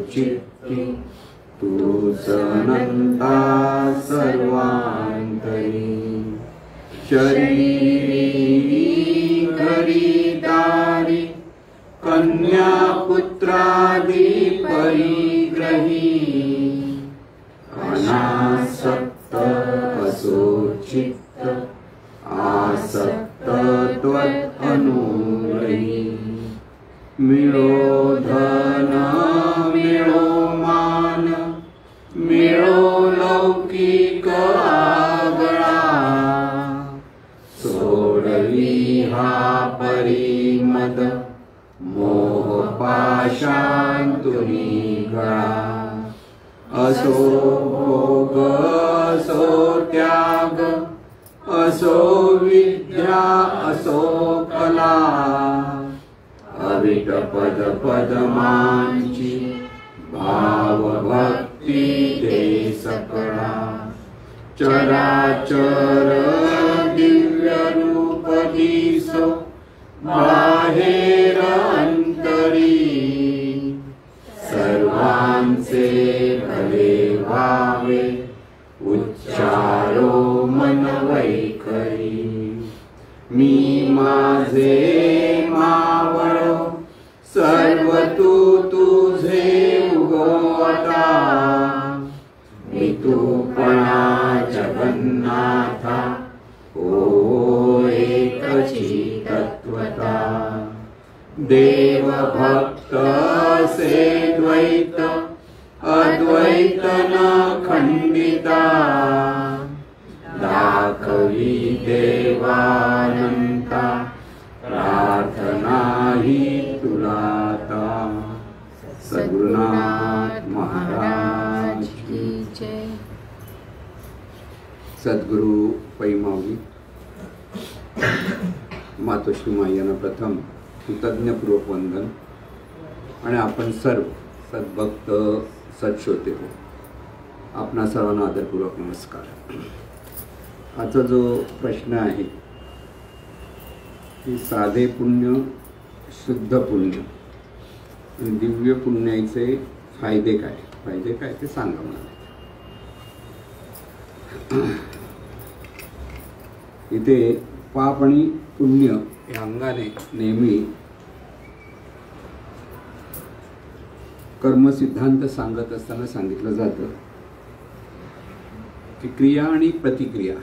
चित्ती तूच अनंता सर्वांतरी। शरीरी घरीदारी कन्या पुत्रादि परिग्रही अनासक्त असोचित्त आसक्त त्वत् अनुग्रही। मिळो धन मिळो मान मिळो लौकिक आगळा सोडवी हा परिमद मोह पाशांतुनी गळा। असो भोग असो त्याग असो विद्या असो कला अविट पद पदमांची भाव भक्ती दे सकळा। चराचर दिव्य रूप दिसो बाहेर अंतरी सर्वांचे भले व्हावे उच्चारो मन वैखरी। मी माझे मावळो सर्व तू तुझे उगवता मी तूपणा जगन्नाथा ओ एकची तत्वता। देव भक्त से द्वैत अद्वैत न खंडिता दाखवी देवानंता प्रार्थना ही तुलाता। सद्गुरुनाथ महाराज की जय। सद्गुरु पैमावली मातोश्री मायांना प्रथम कृतज्ञपूर्वक वंदन आणि आपण सर्व सद्भक्त सत्श्रोते हो आपणा सर्वांना आदरपूर्वक नमस्कार। आजचा जो प्रश्न आहे की साधे पुण्य शुद्ध पुण्य आणि दिव्य पुण्याचे फायदे काय ते सांगा मला। इथे पाप आणि पुण्य या अंगाने नेहमी कर्मसिद्धांत सांगत असताना सांगितलं जातं की क्रिया आणि प्रतिक्रिया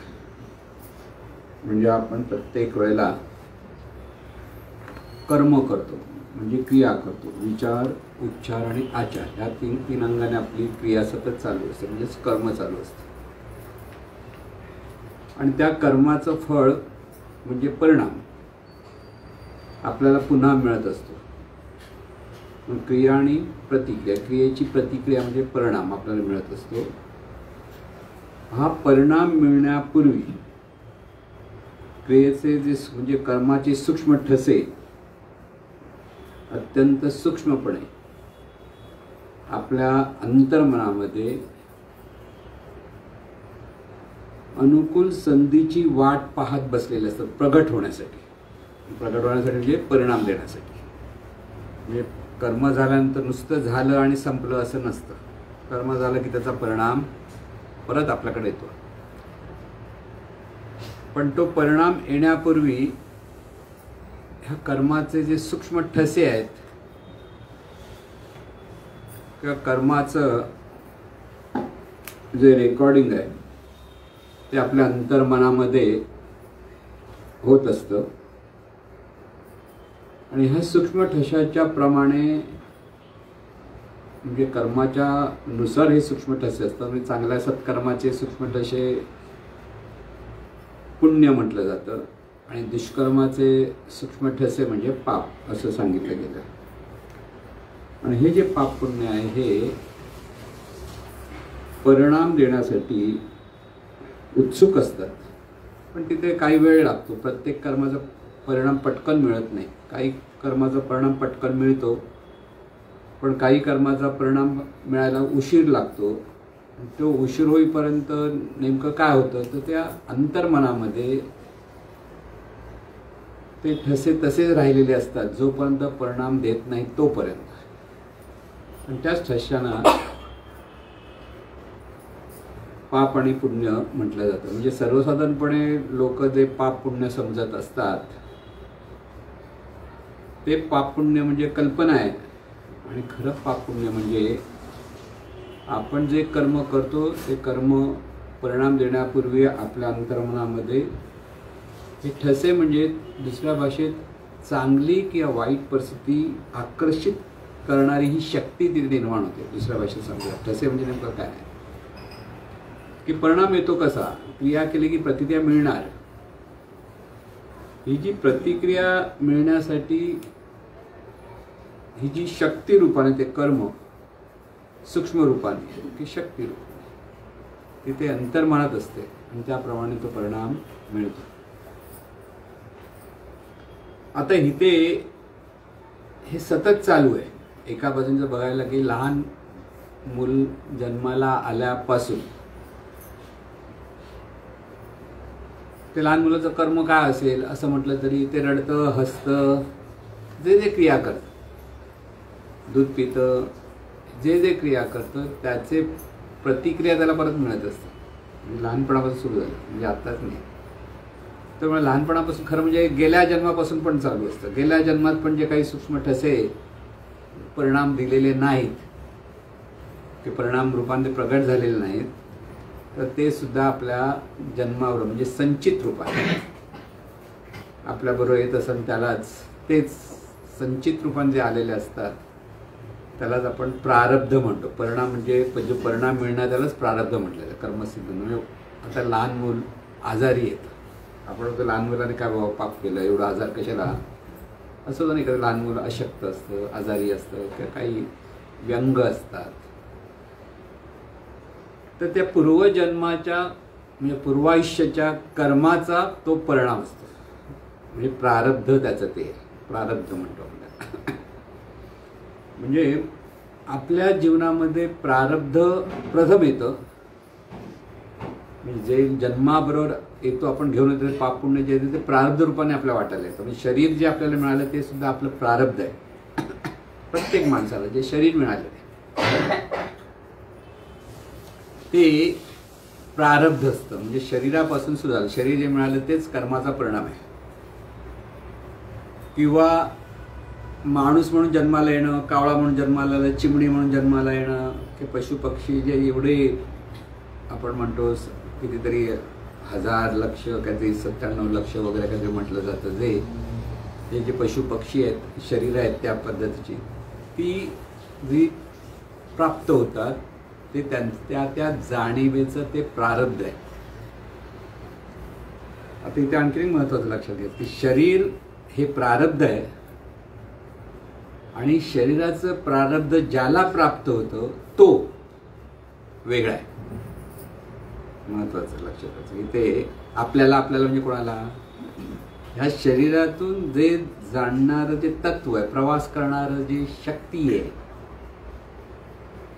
म्हणजे आपण प्रत्येक वेळेला कर्म करतो म्हणजे क्रिया करतो। विचार उच्चार आणि आचार या तीन अंगाने आपली क्रिया सतत चालू असते म्हणजेच कर्म चालू असते आणि त्या कर्माचं फळ म्हणजे परिणाम आपल्याला पुन्हा मिळत असतो। क्रिया आणि प्रतिक्रिया क्रियेची प्रतिक्रिया म्हणजे परिणाम आपल्याला मिळत असतो। हा परिणाम मिळण्यापूर्वी क्रियेचे जे म्हणजे कर्माचे सूक्ष्म ठसे अत्यंत सूक्ष्मपणे आपल्या अंतर्मनामध्ये अनुकूल संधीची वाट पाहत बसलेले असतात प्रगट होण्यासाठी म्हणजे परिणाम देण्यासाठी। म्हणजे कर्म झाल्यानंतर नुसतं झालं आणि संपलं असं नसतं। कर्म झालं की त्याचा परिणाम परत आपल्याकडे येतो पण तो परिणाम येण्यापूर्वी ह्या कर्माचे जे सूक्ष्म ठसे आहेत किंवा कर्माचं जे रेकॉर्डिंग आहे ते आपल्या अंतर्मनामध्ये होत असतं आणि ह्या सूक्ष्म ठशाच्या प्रमाणे म्हणजे कर्माच्या नुसार हे सूक्ष्म ठसे असतात। म्हणजे चांगल्या सत्कर्माचे सूक्ष्म ठसे पुण्य म्हटलं जातं आणि दुष्कर्माचे सूक्ष्म ठसे म्हणजे पाप असं सांगितलं गेलं। आणि हे जे पाप पुण्य आहे हे परिणाम देण्यासाठी उत्सुक असतात पण तिथे काही वेळ लागतो। प्रत्येक कर्माचा परिणाम पटकन मिळत नाही। काही कर्माचा परिणाम पटकन मिळतो पण काही कर्माचा परिणाम मिळायला उशीर लागतो। तो उशीर होईपर्यंत नेमकं काय होतं तर त्या अंतर्मनामध्ये ते ठसे तसेच राहिलेले असतात जोपर्यंत परिणाम देत नाही तोपर्यंत। आणि त्याच ठशांना पाप आणि पुण्य म्हटलं जातं. म्हणजे सर्वसाधारणपणे लोक जे पाप पुण्य समजत असतात ते पाप पुण्य म्हणजे कल्पना आहे, आणि खरं पाप पुण्य म्हणजे आपण जे कर्म करतो ते कर्म परिणाम देण्यापूर्वी आपल्या अंतर्मनामध्ये हे ठसे म्हणजे दुसऱ्या भाषेत चांगली किंवा वाईट परिस्थिती आकर्षित करणारी ही शक्ती ती निर्माण होते. दुसऱ्या भाषेत समजा ठसे म्हणजे नेमकं काय आहे की परिणाम येतो कसा, क्रिया केली की प्रतिक्रिया मिळणार. ही जी प्रतिक्रिया मिळण्यासाठी ही जी शक्ती रूपाने ते कर्म सूक्ष्म रूपाने की शक्ती रूपाने तिथे अंतर्मनात असते आणि त्याप्रमाणे तो परिणाम मिळतो. आता इथे हे सतत चालू आहे. एका बाजूने बघायला की लहान मूल जन्माला आल्यापासून ते लहान मुलाचं कर्म काय असेल असं म्हटलं तरी ते रडतं, हसतं, जे जे क्रिया करतं, दूध पितं, जे जे क्रिया करतं त्याचे प्रतिक्रिया त्याला परत मिळत असते. म्हणजे लहानपणापासून सुरू झालं, म्हणजे आत्ताच नाही. त्यामुळे लहानपणापासून खरं म्हणजे गेल्या जन्मापासून पण चालू असतं. गेल्या जन्मात पण जे काही सूक्ष्म ठसे परिणाम दिलेले नाहीत, ते परिणाम रूपाने प्रगट झालेले नाहीत, तर ते सुद्धा आपल्या जन्मावर म्हणजे संचित रूपाने आपल्याबरोबर येत असं त्यालाच तेच संचित रूपाने जे आलेले असतात त्यालाच आपण प्रारब्ध म्हणतो. परिणाम म्हणजे जो परिणाम मिळणार त्यालाच प्रारब्ध म्हटलं जातं. कर्मसिद्ध म्हणजे आता लहान मूल आजारी येतं, आपण होतं लहान मुलाने काय बाबा पाप केलं, एवढा आजार कशाला, असं तर नाही. कधी लहान मुलं अशक्त असतं, आजारी असतं, किंवा काही व्यंग असतात, तर त्या पूर्वजन्माच्या म्हणजे पूर्वायुष्याच्या कर्माचा तो परिणाम असतो. म्हणजे प्रारब्ध त्याचं ते प्रारब्ध म्हणतो आपल्याला. म्हणजे आपल्या जीवनामध्ये प्रारब्ध प्रथम येतं. म्हणजे जे जन्माबरोबर येतो आपण घेऊन येतो पाप पुण्य जे येतं ते प्रारब्ध रूपाने आपल्या वाटायला येतं. म्हणजे शरीर जे आपल्याला मिळालं ते सुद्धा आपलं प्रारब्ध आहे. प्रत्येक माणसाला जे शरीर मिळालं ते प्रारब्ध असतं. म्हणजे शरीरापासून सुद्धा शरीर जे मिळालं तेच कर्माचा परिणाम आहे. किंवा माणूस म्हणून जन्माला येणं, कावळा म्हणून जन्माला आलं, चिमणी म्हणून जन्माला येणं, की पशु पक्षी जे एवढे आपण म्हणतो कितीतरी हजार लक्ष काहीतरी 97 लक्ष वगैरे काहीतरी म्हटलं जातं, जे जे पशु पक्षी आहेत, शरीर आहेत त्या पद्धतीची ती जी प्राप्त होतात ते त्या जाणीवेचं ते प्रारब्ध आहे. आता इथे आणखी महत्त्वाचं लक्षात घ्या की शरीर हे प्रारब्ध आहे आणि शरीराचं प्रारब्ध ज्याला प्राप्त होतं तो वेगळा आहे. महत्वाचं लक्षात घ्यायचं इथे आपल्याला म्हणजे कोणाला ह्या शरीरातून जे जाणणारं जे तत्व आहे, प्रवास करणारं जी शक्ती आहे,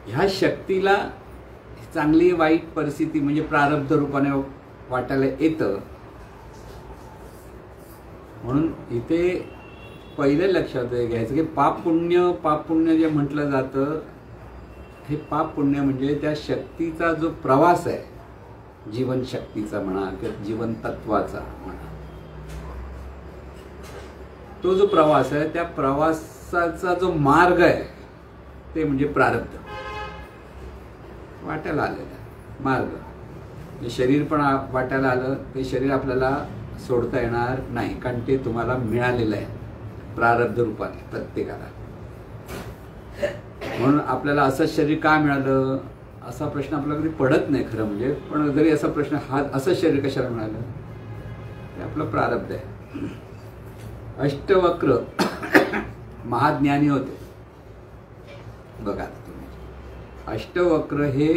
ह्या शक्तीला चांगली वाईट परिस्थिती म्हणजे प्रारब्ध रूपाने वाटायला येतं. म्हणून इथे पहिले लक्षात घ्यायचं की पाप पुण्य जे म्हटलं जातं हे पाप पुण्य म्हणजे त्या शक्तीचा जो प्रवास आहे, जीवन शक्तीचा म्हणा किंवा जीवन तत्वाचा म्हणा, तो जो प्रवास आहे त्या प्रवासाचा जो मार्ग आहे ते म्हणजे प्रारब्ध वाटायला आलेला मार्ग. शरीर पण वाटायला आलं ते शरीर आपल्याला सोडता येणार नाही, कारण ते तुम्हाला मिळालेलं आहे प्रारब्ध रूपाने प्रत्येकाला. म्हणून आपल्याला असं शरीर का मिळालं असा प्रश्न आपल्याला कधी पडत नाही खरं म्हणजे. पण जरी असा प्रश्न असं शरीर कशाला मिळालं ते आपलं प्रारब्ध आहे. अष्टवक्र महाज्ञानी होते बघा तुम्ही. अष्टवक्र हे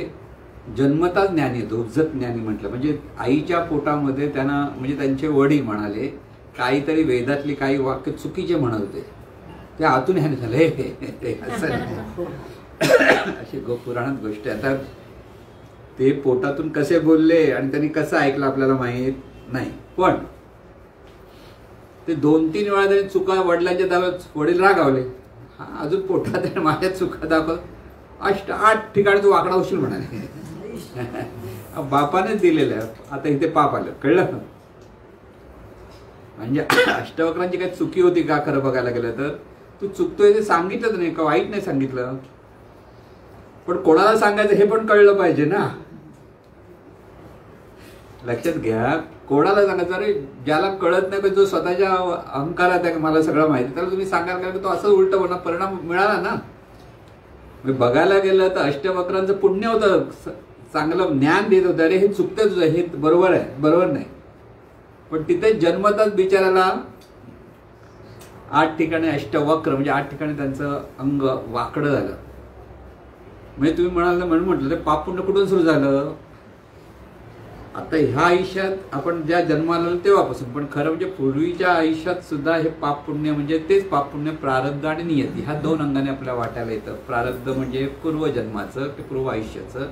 जन्मताच ज्ञानी होते, उज्जत ज्ञानी म्हटलं म्हणजे आईच्या पोटामध्ये त्यांना म्हणजे त्यांचे वडील म्हणाले काहीतरी वेदातली काही वाक्य चुकीचे म्हणत होते, ते आतून ह्याने झाले असं अशी पुराणात गोष्ट आहे. आता ते पोटातून कसे बोलले आणि त्यांनी कसं ऐकलं आपल्याला माहीत नाही, पण ते 2-3 वेळा त्यांनी चुका वडिलांच्या दाव्यात वडील रागावले. हा अजून पोटात माझ्या चुका दाखव 8 ठिकाणी तू वाकडा होशील म्हणाले. बापानेच दिलेलं आहे. आता इथे पाप आलं, कळलं. म्हणजे अष्टवक्रांची काही चुकी होती का खरं बघायला गेलं तर? तू चुकतोय ते सांगितलंच नाही का, वाईट नाही सांगितलं, पण कोणाला सांगायचं हे पण कळलं पाहिजे ना. लक्षात घ्या, कोणाला सांगायचं? अरे ज्याला कळत नाही पण जो स्वतःच्या अहंकारात आहे मला सगळं माहिती, त्याला तुम्ही सांगाल का तो असं उलट होणार, परिणाम मिळाला ना. बघायला गेलं तर अष्टवक्रांचं पुण्य होतं, चांगलं ज्ञान देत होतं. अरे हे चुकतं तुझं, हे बरोबर आहे, बरोबर नाही. पण तिथे जन्मताच बिचाराला 8 ठिकाणी अष्टवक्र, म्हणजे 8 ठिकाणी त्यांचं अंग वाकडं झालं. म्हणजे तुम्ही म्हणाल ना, म्हणून म्हटलं ते पाप पुण्य कुठून सुरू झालं? आता ह्या आयुष्यात आपण ज्या जन्माला आलो तेव्हापासून, पण खरं म्हणजे पूर्वीच्या आयुष्यात सुद्धा हे पाप पुण्य म्हणजे तेच पाप पुण्य, प्रारब्ध आणि नियती, ह्या 2 अंगाने आपल्याला वाटायला येतं. प्रारब्ध म्हणजे पूर्वजन्माचं ते पूर्व आयुष्याचं,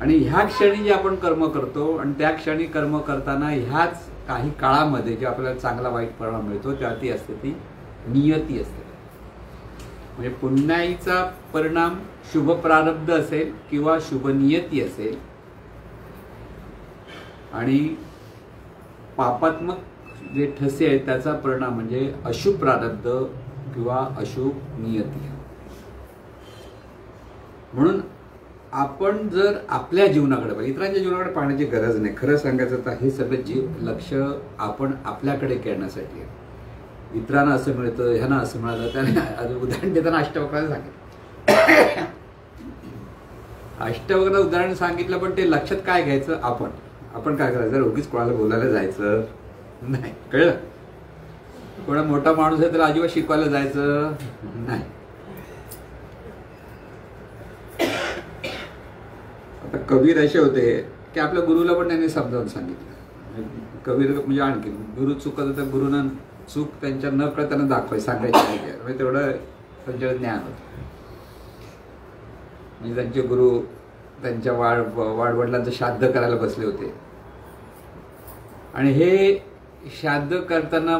आणि ह्या क्षणी जे आपण कर्म करतो आणि त्या क्षणी कर्म करताना ह्याच काही काळामध्ये जे आपल्याला चांगला वाईट परिणाम मिळतो त्या ती असते ती नियती असते. म्हणजे पुण्याईचा परिणाम शुभ प्रारब्ध असेल किंवा शुभ नियती असेल, आणि पापात्मक जे ठसे आहेत त्याचा परिणाम म्हणजे अशुभ प्रारब्ध किंवा अशुभ नियती. म्हणून आपण जर आपल्या जीवनाकडे, इतरांच्या जीवनाकडे पाहण्याची गरज नाही. खरं सांगायचं तर हे सगळं लक्ष आपण आपल्याकडे करण्यासाठी आहे. इतरांना असं मिळतं, ह्यांना असं मिळालं, त्याने उदाहरण देताना अष्टवक्राला सांगितलं. अष्टवक्राला उदाहरण सांगितलं, पण ते लक्षात काय घ्यायचं, आपण काय करायचं, उगीच कोणाला बोलायला जायचं नाही, कळलं. कोणा मोठा माणूस आहे तर अजिबात शिकवायला जायचं नाही. आता कबीर असे होते की आपल्या गुरुला पण त्यांनी समजावून सांगितलं. कबीर म्हणजे आणखी गुरु चुकत होतं, गुरुनं चूक त्यांच्या न कळताना दाखवायची, सांगायची नाही, म्हणजे तेवढं त्यांच्याकडे ज्ञान होतं. म्हणजे त्यांचे गुरु त्यांच्या वाडवडिलांचं श्राद्ध करायला बसले होते, आणि हे श्राद्ध करताना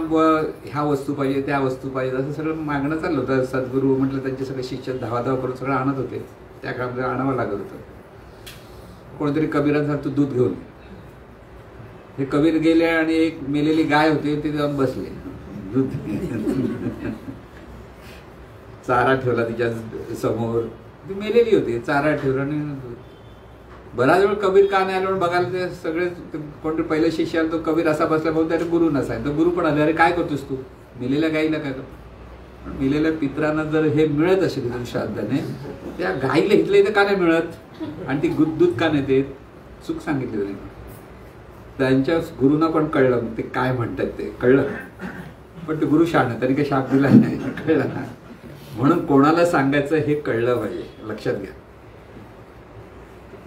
ह्या वस्तू पाहिजे, त्या वस्तू पाहिजे, असं सगळं मागणं चाललं होतं. सद्गुरू म्हटलं त्यांचे सगळे शिष्य धावाधाव करून सगळं आणत होते. त्या काळामध्ये आणावं लागत होतं. कोणतरी कबीरांसारखं तू दूध घेऊन, हे कबीर गेले आणि एक मेलेली गाय होती ते जाऊन बसले, दूध चारा ठेवला तिच्या समोर, ती मेलेली होती, चारा ठेवला आणि बराच वेळ कबीर का नाही आलो बघायला. ते सगळे कोणतरी पहिलं शिष्य आलं, तो कबीर असा बसला, बघून त्याने गुरु नसाय, तर गुरु पण आले, अरे काय करतोस तू, मेलेल्या गाईला काय करतो? मेलेल्या पित्रांना जर हे मिळत असेल तिथून श्राद्धाने, त्या गाईला इथल्या इथं का नाही मिळत, आणि ती दूध का नाही देत? चूक सांगितली त्यांनी. त्यांच्या गुरुंना पण कळलं ते काय म्हणतात ते कळलं, पण ते गुरु शहाणा, त्यांनी काही शाप दिला नाही, कळलं ना. म्हणून कोणाला सांगायचं हे कळलं पाहिजे, लक्षात घ्या.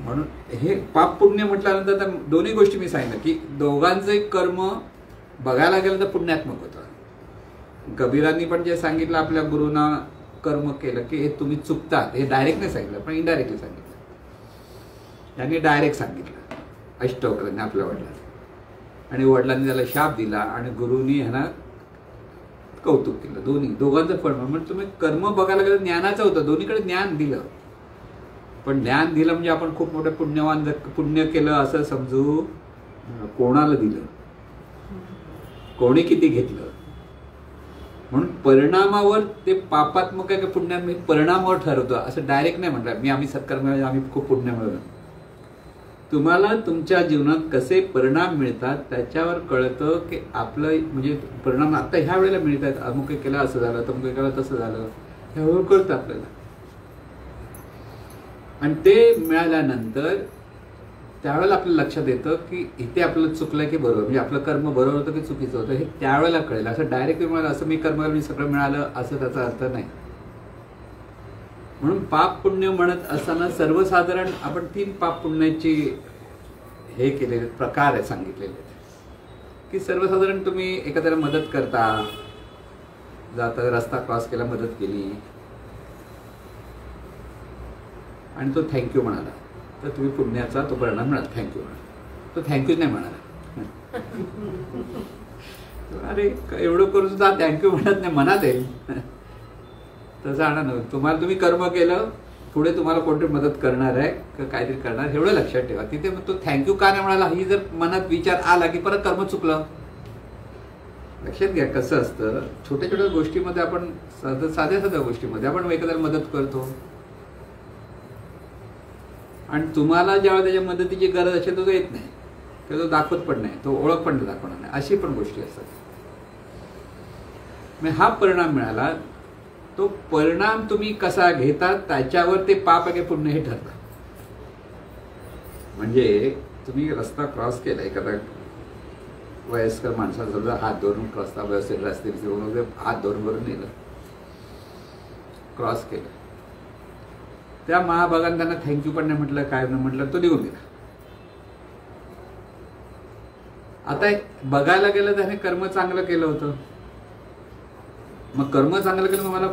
म्हणून हे पाप पुण्य म्हटल्यानंतर तर दोन्ही गोष्टी मी सांगितलं की दोघांचं एक कर्म बघायला गेलं तर पुण्यात्मक होतं. कबीरांनी पण जे सांगितलं आपल्या गुरुंना कर्म केलं की हे तुम्ही चुकतात, हे डायरेक्ट नाही सांगितलं पण इनडायरेक्टली सांगितलं. त्यांनी डायरेक्ट सांगितलं अष्टवक्रांनी आपल्या वडिलांना, आणि वडिलांनी त्याला शाप दिला आणि गुरुनी ह्यांना कौतुक केलं. दोघांचं फळ. म्हणजे तुम्ही कर्म बघायला गेलं ज्ञानाचं होतं, दोन्हीकडे ज्ञान दिलं. पण ज्ञान दिलं म्हणजे आपण खूप मोठं पुण्यवान पुण्य केलं असं समजू. कोणाला दिलं, कोणी किती घेतलं, म्हणून परिणामावर ते पापात्मक आहे की पुण्यात्मक परिणामावर ठरवतो. असं डायरेक्ट नाही म्हटलं आम्ही सत्कर्म आम्ही खूप पुण्य मिळवलं. तुम्हाला तुमच्या जीवनात कसे परिणाम मिळतात त्याच्यावर कळतं की आपलं म्हणजे परिणाम आता ह्या वेळेला मिळत आहेत. अमुक केलं असं झालं, तमुक केलं तसं झालं, ह्यावर कळतं आपल्याला. आणि ते मिळाल्यानंतर त्यावेळेला आपल्या लक्षात येतं की इथे आपलं चुकलं की बरोबर, म्हणजे आपलं कर्म बरोबर होतं की चुकीचं होतं हे त्यावेळेला कळेल. असं डायरेक्टली मिळालं असं मी कर्म मी सगळं मिळालं असं त्याचा अर्थ नाही. म्हणून पाप पुण्य म्हणत असताना सर्वसाधारण आपण 3 पाप पुण्याची हे केलेले प्रकार आहे सांगितलेले की सर्वसाधारण तुम्ही एखाद्याला मदत करता, जाता रस्ता क्रॉस केला मदत केली आणि तो थँक्यू म्हणाला तर तुम्ही पुण्याचा तो परिणाम मिळाला. थँक्यू म्हणाला, तो थँक्यूच नाही म्हणाला. अरे एवढं करून सुद्धा थँक्यू म्हणत नाही, मनात येईल तसं आणा नव्हे. तुम्हाला तुम्ही कर्म केलं पुढे तुम्हाला कोणतरी मदत करणार आहे का काहीतरी करणार एवढं लक्षात ठेवा. तिथे तो थँक्यू का नाही म्हणाला ही जर मनात विचार आला की परत कर्म चुकलं. लक्षात घ्या कसं असतं, छोट्या छोट्या गोष्टीमध्ये आपण साध्या साध्या गोष्टीमध्ये आपण एखाद्याला मदत करतो आणि तुम्हाला जेव्हा त्याच्या मदतीची गरज असेल तो येत नाही किंवा तो दाखवत पण नाही, तो ओळख पण दाखवणार नाही, अशी पण गोष्टी असतात. मग हा परिणाम मिळाला. तो परिणाम तुम्ही कसा घेता त्याच्यावर ते पाप आहे की पुण्य हे ठरतं. म्हणजे तुम्ही रस्ता क्रॉस केला, एखादा वयस्कर माणसाचा समजा हात धरून रस्ता व्यवस्थित रस्ते वगैरे हात धरून भरून नेलं, क्रॉस केलं, त्या महाभागाने त्यांना थँक्यू पण नाही म्हटलं, काय नाही म्हटलं, तो निघून गेला. आता बघायला गेलं त्याने कर्म चांगलं केलं होतं, मग कर्म चांगलं केलं मग मला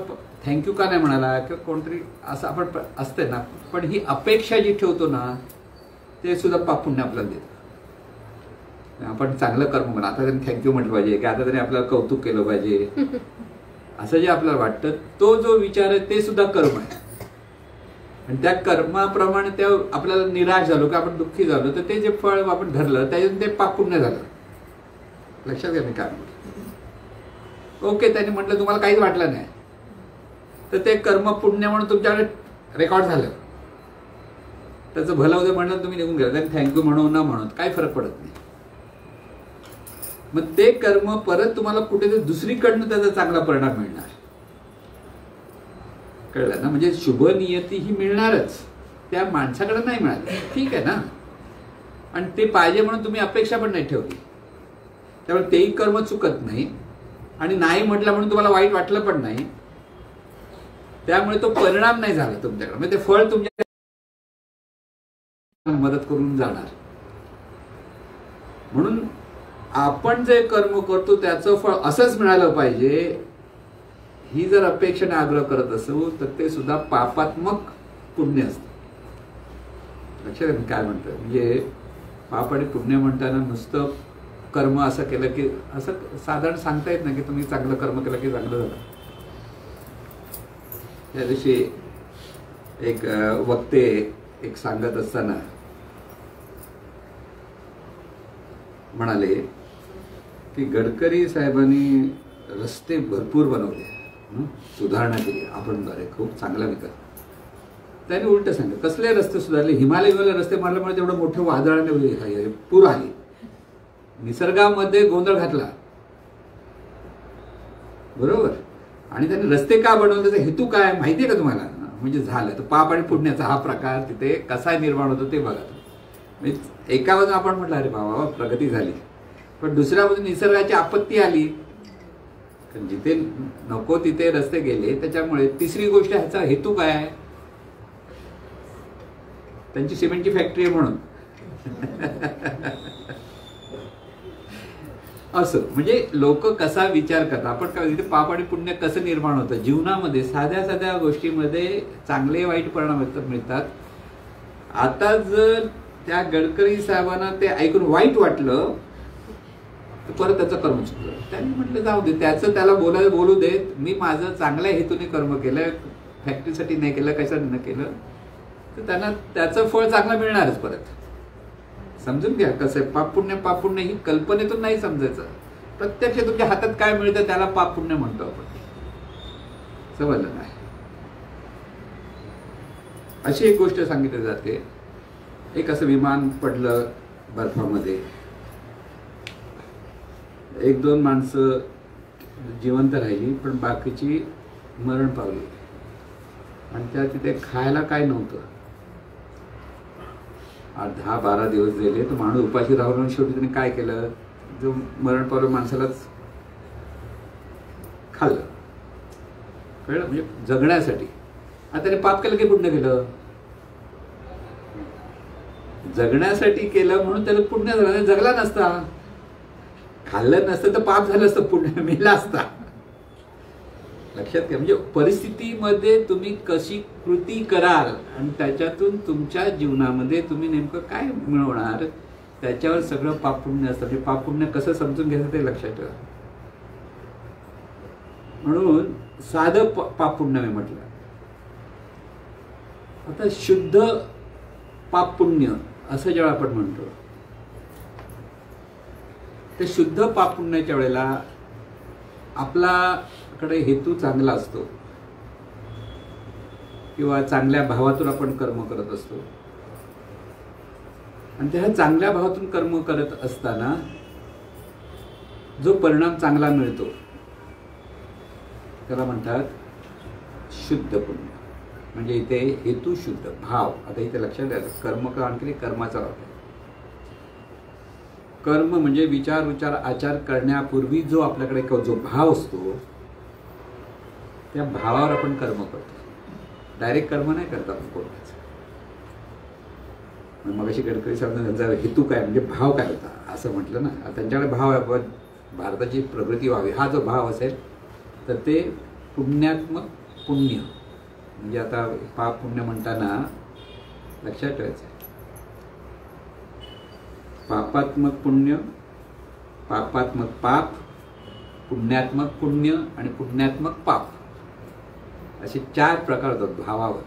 थँक्यू का नाही म्हणाला किंवा कोणतरी असं आपण असते ना. पण ही अपेक्षा जी ठेवतो ना ते सुद्धा पाप पुण्य आपल्याला देतं. आपण चांगलं कर्म म्हणा, आता त्यांनी थँक्यू म्हटलं पाहिजे की आता त्यांनी आपल्याला कौतुक केलं पाहिजे असं जे आपल्याला वाटतं, तो जो विचार आहे ते सुद्धा कर्म आहे. आणि त्या कर्माप्रमाणे त्या आपल्याला निराश झालो की आपण दुःखी झालो तर ते जे फळ आपण धरलं त्याच्यातून ते पाप पुण्य झालं. लक्षात घ्या मी काय म्हणतो. ओके, त्यांनी म्हटलं तुम्हाला काहीच वाटलं नाही तर ते कर्म पुण्य म्हणून तुमच्याकडे रेकॉर्ड झालं, त्याचं भलं होतं म्हणून तुम्ही निघून गेला. त्यांनी थँक्यू म्हणून ना म्हणून काही फरक पडत नाही. मग ते कर्म परत तुम्हाला कुठेतरी दुसरीकडनं त्याचा चांगला परिणाम मिळणार. कळलं ना. म्हणजे शुभ नियती ही मिळणारच, त्या माणसाकडे नाही मिळाली, ठीक आहे ना. आणि ते पाहिजे म्हणून तुम्ही अपेक्षा पण नाही ठेवली, त्यामुळे तेही कर्म चुकत नाही. आणि नाही म्हटलं म्हणून तुम्हाला वाईट वाटलं पण नाही, त्यामुळे तो परिणाम नाही झाला तुमच्याकडे. म्हणजे ते फळ तुमच्या मदत करून जाणार. म्हणून आपण जे कर्म करतो त्याचं फळ असंच मिळालं पाहिजे ही जर अपेक्षेने आग्रह करत असू तर ते सुद्धा पापात्मक पुण्य असतं. लक्षात मी काय म्हणतोय. म्हणजे पाप आणि पुण्य म्हणताना नुसतं कर्म असं केलं की असं साधारण सांगता येत नाही की तुम्ही चांगलं कर्म केलं की चांगलं झालं. त्या दिवशी एक वक्ते एक सांगत असताना म्हणाले की गडकरी साहेबांनी रस्ते भरपूर बनवले, सुधारणा केली आपण द्वारे, खूप चांगला विकास. त्यांनी उलट सांगितलं कसले रस्ते सुधारले. हिमालय रस्ते मारल्यामुळे तेवढं मोठं वादळाने पूर आली, निसर्गामध्ये गोंधळ घातला, बरोबर. आणि त्यांनी रस्ते का बनवले त्याचा हेतू काय माहिती आहे का तुम्हाला. म्हणजे झालं तर पाप आणि पुण्याचा हा प्रकार तिथे कसा निर्माण होतो ते बघा. म्हणजे एका बाजून आपण म्हटलं अरे बाबा प्रगती झाली, पण दुसऱ्या बाजून निसर्गाची आपत्ती आली, जिथे नको तिथे रस्ते गेले. त्याच्यामुळे तिसरी गोष्ट ह्याचा हेतू काय, त्यांची सिमेंटची फॅक्टरी आहे म्हणून असं. म्हणजे लोक कसा विचार करतात, आपण काय तिथे पाप आणि पुण्य कसं निर्माण होतं जीवनामध्ये. साध्या साध्या गोष्टीमध्ये चांगले वाईट परिणाम मिळतात. आता जर त्या गडकरी साहेबांना ते ऐकून वाईट वाटलं तर परत त्याचं कर्म चुकलं. त्यांनी म्हटलं जाऊ दे, त्याचं त्याला बोलू देत, मी माझं चांगल्या हेतूने कर्म केलं, फॅक्टरीसाठी नाही केलं, कशासाठी नाही केलं, तर त्यांना त्याचं फळ चांगलं मिळणारच परत. समजून घ्या कसं आहे. पाप पुण्य ही कल्पनेतून नाही समजायचं, प्रत्यक्ष तुमच्या हातात काय मिळतं त्याला पाप पुण्य म्हणतो आपण. समजलं नाही. अशी एक गोष्ट सांगितली जाते. एक असं विमान पडलं बर्फामध्ये, एक दोन माणसं जिवंत राहिली पण बाकीची मरण पावली. आणि त्या तिथे खायला काय नव्हतं. 10-12 दिवस गेले. तो माणूस उपाशी राहून शेवटी त्याने काय केलं, जो मरण पावलं माणसालाच खाल्लं. कळलं. म्हणजे जगण्यासाठी. आता त्याने पाप केलं की पुण्य केलं. जगण्यासाठी केलं म्हणून त्याला पुण्य झालं. जगला नसता, खाल्लं नसतं तर पाप झालं असतं, पुण्य मेला असता. लक्षात घ्या. म्हणजे परिस्थितीमध्ये तुम्ही कशी कृती कराल आणि त्याच्यातून तुमच्या जीवनामध्ये तुम्ही नेमकं काय मिळवणार त्याच्यावर सगळं पाप पुण्य असतं. म्हणजे पाप पुण्य कसं समजून घ्यायचं ते लक्षात ठेवा. म्हणून साधं पाप पुण्य मी म्हटलं. आता शुद्ध पाप पुण्य असं जेव्हा आपण म्हणतो, ते शुद्ध पाप पुण्याच्या वेळेला आपल्याकडे हेतू चांगला असतो किंवा चांगल्या भावातून आपण कर्म करत असतो, आणि त्या चांगल्या भावातून कर्म करत असताना जो परिणाम चांगला मिळतो त्याला म्हणतात शुद्ध पुण्य. म्हणजे इथे हेतू शुद्ध भाव. आता इथे लक्षात द्यायचं, कर्म आणखी कर्माचा अर्थ आहे. कर्म म्हणजे विचार आचार करण्यापूर्वी जो आपल्याकडे जो भाव असतो त्या भावावर आपण कर्म करतो. डायरेक्ट कर्म नाही करत आपण कोणाचं. मग अशी गडकरी साहेब त्यांचा हेतू काय म्हणजे भाव काय होता असं म्हटलं ना. त्यांच्याकडे भाव आहे, भारताची प्रगती व्हावी हा जो भाव असेल तर ते पुण्यात्मक पुण्य. म्हणजे आता पाप पुण्य म्हणताना लक्षात ठेवायचं आहे, पापात्मक पुण्य, पापात्मक पाप, पुण्यात्मक पुण्य आणि पुण्यात्मक पाप असे 4 प्रकार होतात भावावर.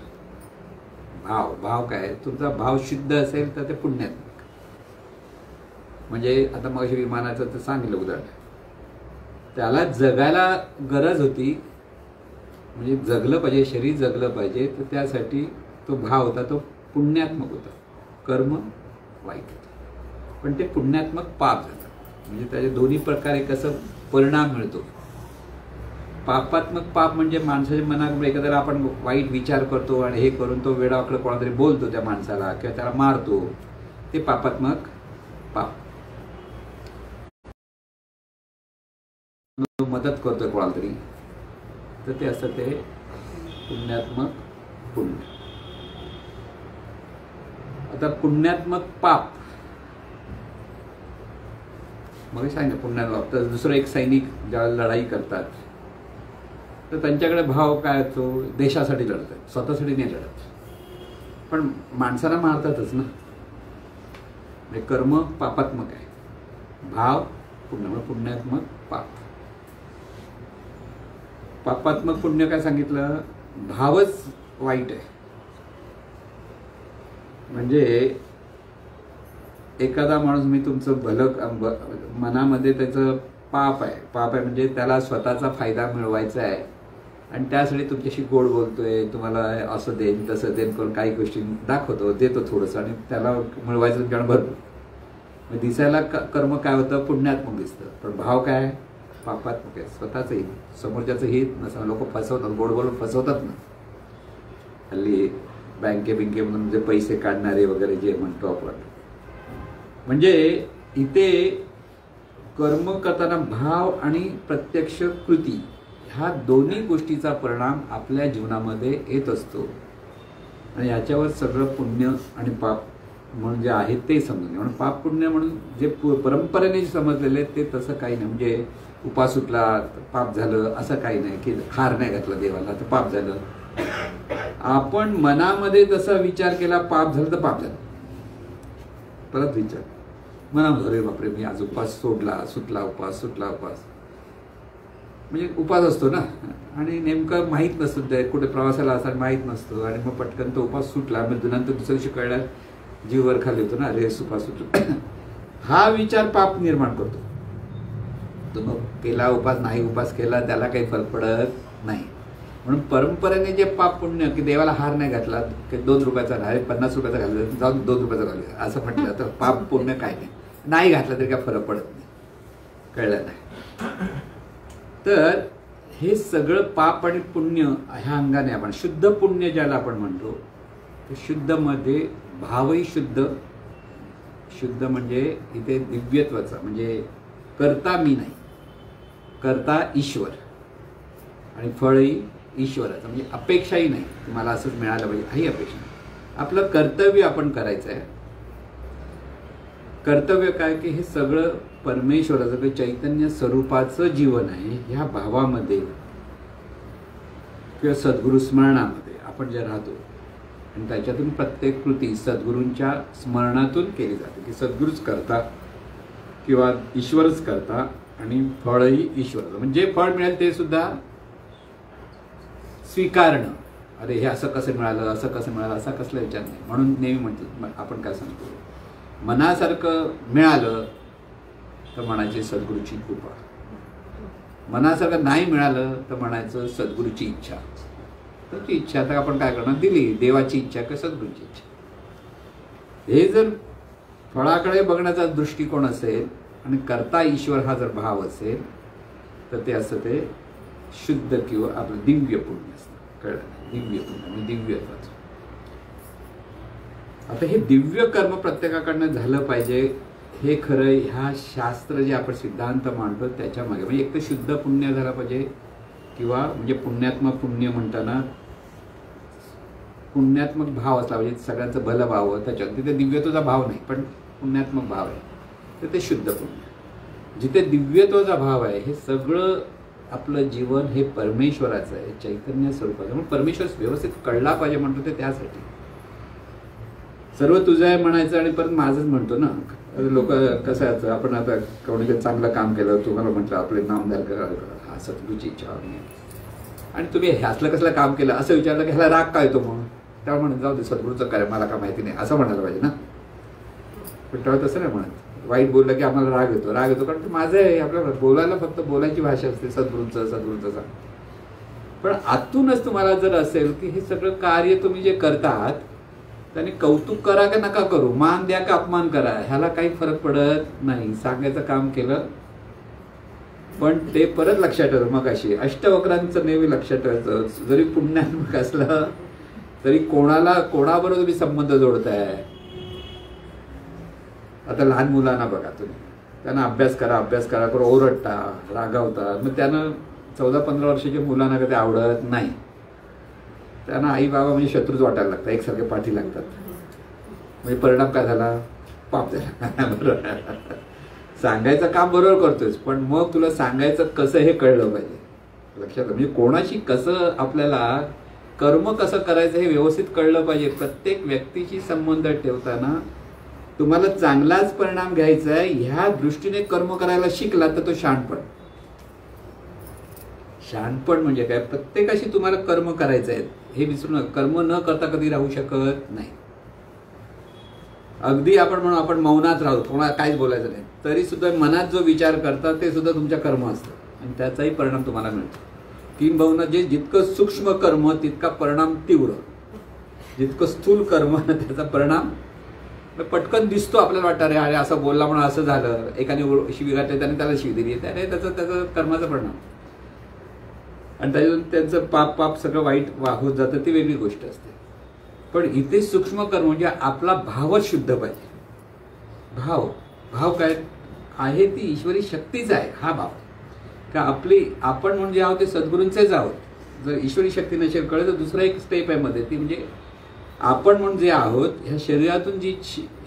भाव काय, तुमचा भाव शुद्ध असेल तर ते पुण्यात्मक. म्हणजे आता मग विमानाचं तर सांगितलं उदाहरण, त्याला जगायला गरज होती, म्हणजे जगलं पाहिजे, शरीर जगलं पाहिजे, तर त्यासाठी तो भाव होता तो पुण्यात्मक होता. कर्म वाईट होतं, पण ते पुण्यात्मक पाप झालं. म्हणजे त्याच्या दोन्ही प्रकारे कसं परिणाम मिळतो. पापात्मक पाप म्हणजे माणसाच्या मनात एखाद्याला आपण वाईट विचार करतो आणि हे करून तो वेडावाकडे कोणातरी बोलतो त्या माणसाला किंवा त्याला मारतो, ते पापात्मक पाप. मदत करतोय कोणाला तरी तर ते असतं ते पुण्यात्मक पुण्य. आता पुण्यात्मक पाप मग सांगितलं पुण्यात्मक. तर दुसरं एक सैनिक ज्यावेळेला लढाई करतात तर त्यांच्याकडे भाव काय असतो, देशासाठी लढतात, स्वतःसाठी नाही लढत, पण माणसाला मारतातच ना. म्हणजे कर्म पापात्मक आहे, भाव पुण्य, पुण्यात्मक पाप. पापात्मक पुण्य काय सांगितलं, भावच वाईट आहे. म्हणजे एखादा माणूस मी तुमचं भलं मनामध्ये त्याचं पाप आहे म्हणजे त्याला स्वतःचा फायदा मिळवायचा आहे आणि त्यासाठी तुमच्याशी गोड बोलतोय, तुम्हाला असं देईन तसं देईन करून काही गोष्टी दाखवतो, देतो थोडंसं आणि त्याला मिळवायचं तुमच्याकडे भरपूर. दिसायला कर्म काय होतं, पुण्यात्मक दिसतं, पण भाव काय पापात्मक आहे. स्वतःचं हित, समोरच्याचं हित नसतं. लोक फसवतात, गोड बोलून फसवतात ना. हल्ली बँकेमधून जे पैसे काढणारे वगैरे जे म्हणतो आपण, म्हणजे इथे कर्म करताना भाव आणि प्रत्यक्ष कृती ह्या दोन्ही गोष्टीचा परिणाम आपल्या जीवनामध्ये येत असतो. आणि याच्यावर सगळं पुण्य आणि पाप म्हणून जे आहे ते समजून. म्हणून पाप पुण्य म्हणून जे परंपरेने समजलेले ते तसं काही नाही. म्हणजे उपास सुटला पाप झालं असं काही नाही, की हार नाही घातला देवाला तर पाप झालं. आपण मनामध्ये जसा विचार केला पाप झालं तर पाप झालं. परत विचार मनामध्ये, अरे बापरे मी आज उपास सोडला, सुटला उपास, म्हणजे उपास असतो ना, आणि नेमकं माहीत नसतं, कुठे प्रवासाला असताना माहीत नसतं, आणि मग पटकन तो उपास सुटला. मग नंतर दुसऱ्या दिवशी कळलं जीववर खाली होतो ना, अरे उपास सुटला. हा विचार पाप निर्माण करतो. तो मग केला उपास, नाही उपास केला त्याला काही फरक पडत नाही. म्हणून परंपरेने जे पाप पुण्य, की देवाला हार नाही घातला, की 2 रुपयाचा नाही 50 रुपयाचा घातला, जाऊन 2 रुपयाचा घातला असं म्हटलं तर पाप पुण्य काय नाही घातलं तरी काय फरक पडत नाही. कळलं नाही. तर हे सगळं पाप आणि पुण्य ह्या अंगाने आपण शुद्ध पुण्य ज्याला आपण म्हणतो, ते शुद्ध मध्ये भावही शुद्ध. शुद्ध म्हणजे इथे दिव्यत्वाचा, म्हणजे करता मी नाही, करता ईश्वर, आणि फळही ईश्वराचं. म्हणजे अपेक्षाही नाही की मला असंच मिळालं पाहिजे, ही अपेक्षा नाही. आपलं कर्तव्य आपण करायचं आहे. कर्तव्य काय की हे सगळं परमेश्वराचं चैतन्य स्वरूपाचं जीवन आहे. ह्या भावामध्ये किंवा सद्गुरु स्मरणामध्ये आपण जे राहतो, आणि त्याच्यातून प्रत्येक कृती सद्गुरूंच्या स्मरणातून केली जाते. की सद्गुरूच करता किंवा ईश्वरच करता, आणि फळही ईश्वराचं. म्हणजे फळ मिळेल ते सुद्धा स्वीकारणं अरे हे असं कसं मिळालं, असं कसं मिळालं, असा कसला विचार नाही. म्हणून नेहमी म्हटलं आपण काय सांगतो, मनासारखं मिळालं तर म्हणायचे सद्गुरूची कृपा, मनासारखं नाही मिळालं तर म्हणायचं सद्गुरूची इच्छा. त्याची इच्छा तर आपण काय करणार, दिली, देवाची इच्छा का सद्गुरूची इच्छा. हे जर फळाकडे बघण्याचा दृष्टिकोन असेल आणि करता ईश्वर हा जर भाव असेल तर ते असं ते शुद्ध किंवा आपलं दिव्य पुण्य असतं. कळलं, दिव्य पुण्य म्हणजे दिव्यत्वाचं. आता हे दिव्य कर्म प्रत्येकाकडनं झालं पाहिजे हे खरं ह्या शास्त्र जे आपण सिद्धांत मांडतो त्याच्या मागे, म्हणजे एक तर शुद्ध पुण्य झालं पाहिजे किंवा म्हणजे पुण्यात्मक पुण्य म्हणताना पुण्यात्मक भाव असला पाहिजे, सगळ्यांचं भलं व्हावं त्याच्यात. तिथे दिव्यत्वाचा भाव नाही पण पुण्यात्मक भाव आहे तर ते शुद्ध पुण्य. जिथे दिव्यत्वाचा भाव आहे हे सगळं आपलं जीवन हे परमेश्वराचं आहे, चैतन्य स्वरूपाचं. म्हणून परमेश्वर व्यवस्थित कळला पाहिजे म्हणतो ते त्यासाठी. सर्व तुझं आहे म्हणायचं आणि परत माझंच म्हणतो ना. लोक कसं आहे, आपण आता कोणी चांगलं काम केलं, तुम्हाला म्हटलं आपले नामदार करा, हा सद्गुरूची इच्छा आणि तुम्ही असलं कसलं काम केलं असं विचारलं की ह्याला राग काय येतो म्हणून, तेव्हा म्हणत जाऊ दे सद्गुरूचं काय मला काय माहिती नाही असं म्हणायला पाहिजे ना. पण तेव्हा तसं नाही म्हणत. वाईट बोललं की आम्हाला राग येतो, राग येतो कारण ते माझं आहे. आपल्याला बोलायला फक्त बोलायची भाषा असते, सद्गुरूचं सांग. पण आतूनच तुम्हाला जर असेल की हे सगळं कार्य तुम्ही जे करतात त्याने कौतुक करा का नका करू, मान द्या का अपमान करा, ह्याला काही फरक पडत नाही. सांगायचं काम केलं पण ते परत लक्षात ठेवलं. मग अशी अष्टवक्रांचं नेहमी लक्षात ठेवायचं, जरी पुण्यात्मक असलं तरी कोणाबरोबर तुम्ही संबंध जोडताय. आता लहान मुलांना बघा तुम्ही, त्यांना अभ्यास करा करून ओरडता, रागावता. मग त्यांना 14-15 वर्षाच्या मुलांना कधी आवडत नाही. त्यांना आई बाबा म्हणजे शत्रूच वाटायला लागतात, एकसारखे पाठी लागतात. म्हणजे परिणाम काय झाला, पाप झाला. बरोबर, सांगायचं काम बरोबर करतोयस पण मग तुला सांगायचं कसं हे कळलं पाहिजे. लक्षात, म्हणजे कोणाशी कसं आपल्याला कर्म कसं करायचं हे व्यवस्थित कळलं पाहिजे. प्रत्येक व्यक्तीशी संबंध ठेवताना तुम्हाला चांगलाच परिणाम घ्यायचा आहे ह्या दृष्टीने कर्म करायला शिकला तर तो शहाणपण. शहाणपण म्हणजे काय, प्रत्येकाशी तुम्हाला कर्म करायचं आहे हे विसरू नका. कर्म न करता कधी राहू शकत नाही. अगदी आपण म्हणून आपण मौनात राहू, कोणाला काहीच बोलायचं नाही, तरी सुद्धा मनात जो विचार करता ते सुद्धा तुमच्या कर्म असतं आणि त्याचाही परिणाम तुम्हाला मिळतो. किंबहुना जे जितकं सूक्ष्म कर्म तितका परिणाम तीव्र, जितकं स्थूल कर्म त्याचा परिणाम पटकन दिसतो. आपल्याला वाटतं अरे अरे असं बोलला म्हणून असं झालं, एकाने शिवी घातली त्याने त्याला शिवी दिली, त्याने त्याचा कर्माचा परिणाम आणि त्याच्यातून त्यांचं पाप सगळं वाईट होत जातं, ती वेगळी गोष्ट असते. पण इथे सूक्ष्म कर्म म्हणजे आपला भावच शुद्ध पाहिजे. भाव काय आहे, ती ईश्वरी शक्तीच आहे हा भाव. का आपण म्हणजे आहोत ते सद्गुरूंचेच आहोत. जर ईश्वरी शक्ती नसेल कळलं तर दुसरा एक स्टेप आहे मध्ये, ती म्हणजे आपण म्हणून जे आहोत ह्या शरीरातून जी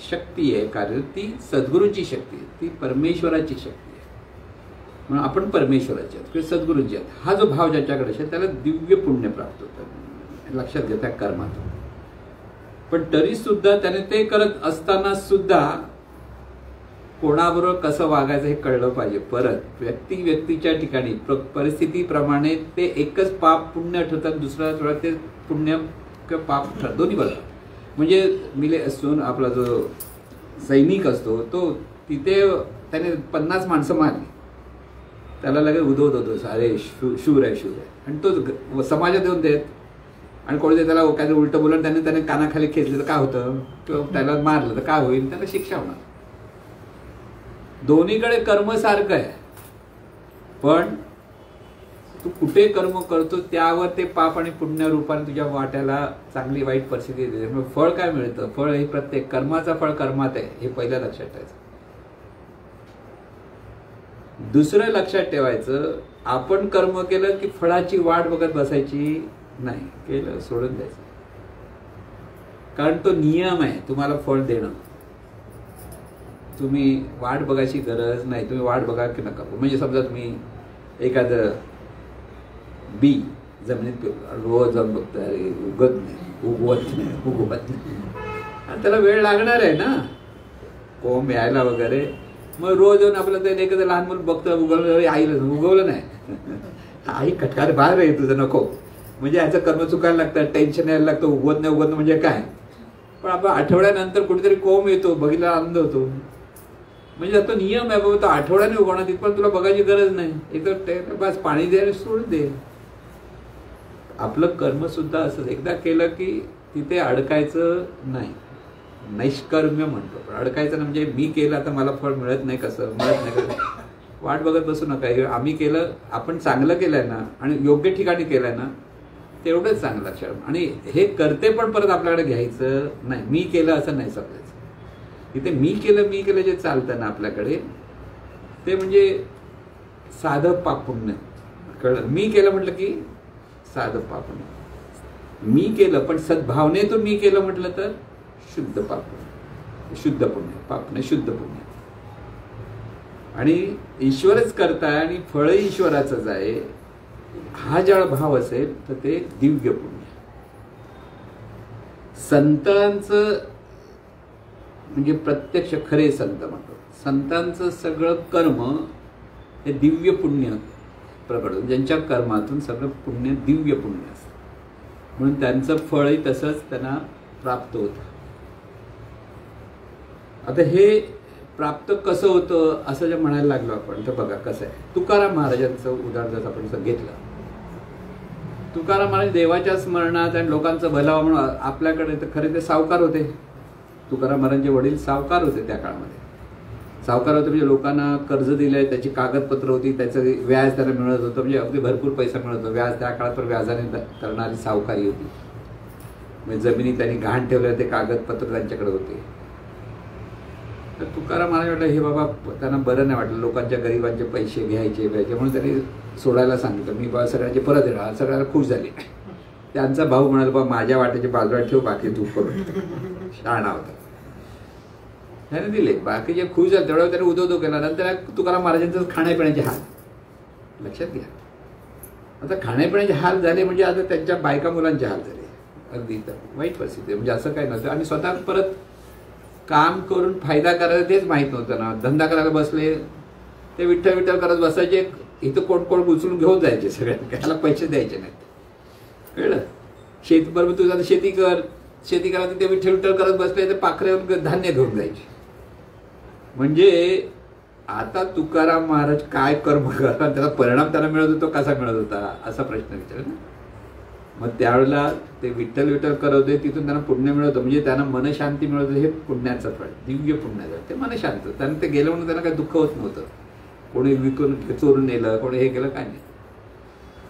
शक्ती आहे कार्य ती सद्गुरूंची शक्ती आहे, ती परमेश्वराची शक्ती आहे. म्हणून आपण परमेश्वराचे आहोत किंवा सद्गुरूंचे आहोत. हा जो भाव ज्याच्याकडे असेल त्याला दिव्य पुण्य प्राप्त होतं, लक्षात घ्या त्या कर्मातून. पण तरी सुद्धा त्याने ते करत असताना सुद्धा कोणाबरोबर कसं वागायचं हे कळलं पाहिजे. परत व्यक्तीच्या ठिकाणी परिस्थितीप्रमाणे ते एकच पाप पुण्य ठरतात, दुसरा थोडा ते पुण्य किंवा पाप ठरत, दोन्ही बघा. म्हणजे असून आपला जो सैनिक असतो तो तिथे त्याने 50 माणसं मारली, त्याला लगेच उदवत होतो अरे शूर आहे आणि तो समाजात येऊन देत आणि कोणी त्याला काहीतरी उलटं बोलून त्याने कानाखाली खेचलं तर काय होतं, किंवा त्याला मारलं तर काय होईल, त्याला शिक्षा होणार. दोन्हीकडे कर्म सारखं आहे पण तू कुठे कर्म करतो त्यावर ते पाप आणि पुण्य रूपाने तुझ्या वाट्याला चांगली वाईट परिस्थिती देते. मग फळ काय मिळतं, फळ हे प्रत्येक कर्माचं फळ कर्मात आहे हे पहिलं लक्षात ठेवायचं. दुसरं लक्षात ठेवायचं, आपण कर्म केलं की फळाची वाट बघत बसायची नाही, केलं सोडून द्यायचं. कारण तो नियम आहे तुम्हाला फळ देणं. तुम्ही वाट बघायची गरज नाही, तुम्ही वाट बघा की नका. म्हणजे समजा तुम्ही एखादं बी जमिनीत रोज जाऊन बघता, उगवत नाही आणि त्याला वेळ लागणार आहे ना कोंब यायला वगैरे. मग रोज येऊन आपलं ते एखादं लहान मुलं बघतं उगवलं, आईला उगवलं नाही, आई कटकार बाहेर आहे तुझं नको, म्हणजे याचं कर्म चुकायला लागतं, टेन्शन यायला लागतं, उगवत नाही म्हणजे काय. पण आपण आठवड्यानंतर कुठेतरी कोंब येतो, बघितला आनंद होतो. म्हणजे तो नियम आहे बाबा, तो आठवड्याने उगवणार, तिथपर्यंत तुला बघायची गरज नाही. एक बस पाणी द्यायला सोडून दे. आपलं कर्म सुद्धा असं एकदा केलं की तिथे अडकायचं नाही. नैष्कर्म्य म्हणतो, पण अडकायचं ना, म्हणजे मी केलं आता मला फळ मिळत नाही, कसं मिळत नाही, वाट बघत बसू नका. आम्ही केलं, आपण चांगलं केलंय ना आणि योग्य ठिकाणी केलंय ना, तेवढंच चांगलं लक्षात. आणि हे करते पण परत आपल्याकडे घ्यायचं नाही. मी केलं असं नाही समजायचं. इथे मी केलं जे चालतं ना आपल्याकडे, ते म्हणजे साधं पापुण्य. कळलं? मी केलं म्हटलं की साधं पापुण्य. मी केलं पण सद्भावनेतून मी केलं म्हटलं तर शुद्ध पापुण्य, शुद्ध पुण्य. पाप नाही, शुद्ध पुण्य. आणि ईश्वरच करताय आणि फळही ईश्वराचंच आहे, हा ज्या भाव असेल तर ते दिव्य पुण्य. संतांचं म्हणजे प्रत्यक्ष खरे संत म्हणतो, संतांचं सगळं कर्म हे दिव्य पुण्य प्रकट होतं. ज्यांच्या कर्मातून सगळं पुण्य दिव्य पुण्य असतं, म्हणून त्यांचं फळही तसंच त्यांना प्राप्त होतं. आता हे प्राप्त कसं होतं असं जे म्हणायला लागलो आपण, तर बघा कसं आहे. तुकाराम महाराजांचं उदाहरण जर आपण घेतलं, तुकाराम महाराज देवाच्या स्मरणात आणि लोकांचं भलावं म्हणून आपल्याकडे तर खरे ते सावकार होते. तुकाराम महाराजांचे वडील सावकार होते त्या काळामध्ये. सावकार होते म्हणजे लोकांना कर्ज दिलंय, त्याची कागदपत्र होती, त्याचं व्याज त्याला मिळत होतं, म्हणजे अगदी भरपूर पैसा मिळत होता. व्याज त्या काळात तर व्याजाने करणारी सावकारी होती. म्हणजे जमिनी त्यांनी गहाण ठेवल्या, ते कागदपत्र त्यांच्याकडे होते. तर तुकाराम महाराज म्हटलं, हे बाबा त्यांना बरं नाही वाटलं लोकांच्या गरिबांचे पैसे घ्यायचे म्हणून त्यांनी सोडायला सांगितलं. मी बाबा सगळ्यांचे परत येणार. सगळ्यांना खुश झाले. त्यांचा भाऊ म्हणाला, बाबा माझ्या वाट्याचे बाजूला ठेव, बाकी तू करून. शहाणा होता, त्याने दिले. बाकीचे खुश झाले, तेवढा त्याने उदो केला. नंतर तुकाराम महाराजांचं खाण्यापिण्याचे हाल लक्षात घ्या. आता खाण्यापिण्याचे हाल झाले म्हणजे आता त्यांच्या बायका मुलांचे हाल झाले. अगदी वाईट परिस्थिती. म्हणजे असं काही नव्हतं. आणि स्वतः परत काम करून फायदा करायला तेच माहीत नव्हतं ना. धंदा करायला बसले ते विठ्ठल विठ्ठल करत बसायचे. इथं कोण कोण उचलून घेऊन जायचे सगळ्यांना, त्याला पैसे द्यायचे नाहीत. कळलं? शेती बरोबर तुझं आता शेती कर, शेती करायला ते विठ्ठल विठ्ठल करत बसले, तर पाखरेवर धान्य घेऊन जायचे. म्हणजे आता तुकाराम महाराज काय कर्म करतात, त्याचा परिणाम त्यांना मिळत होतो, कसा मिळत होता असा प्रश्न विचारला ना. मग त्यावेळेला ते विठ्ठल विठ्ठल करत होते, तिथून त्यांना पुण्य मिळत, म्हणजे त्यांना मनशांती मिळत होतं. हे पुण्याचं फळ, दिव्य पुण्याचं. ते मनशांत. त्यांना ते गेलं म्हणून त्यांना काही दुःख होत नव्हतं. कोणी विकून चोरून नेलं, कोणी हे केलं, काय नाही.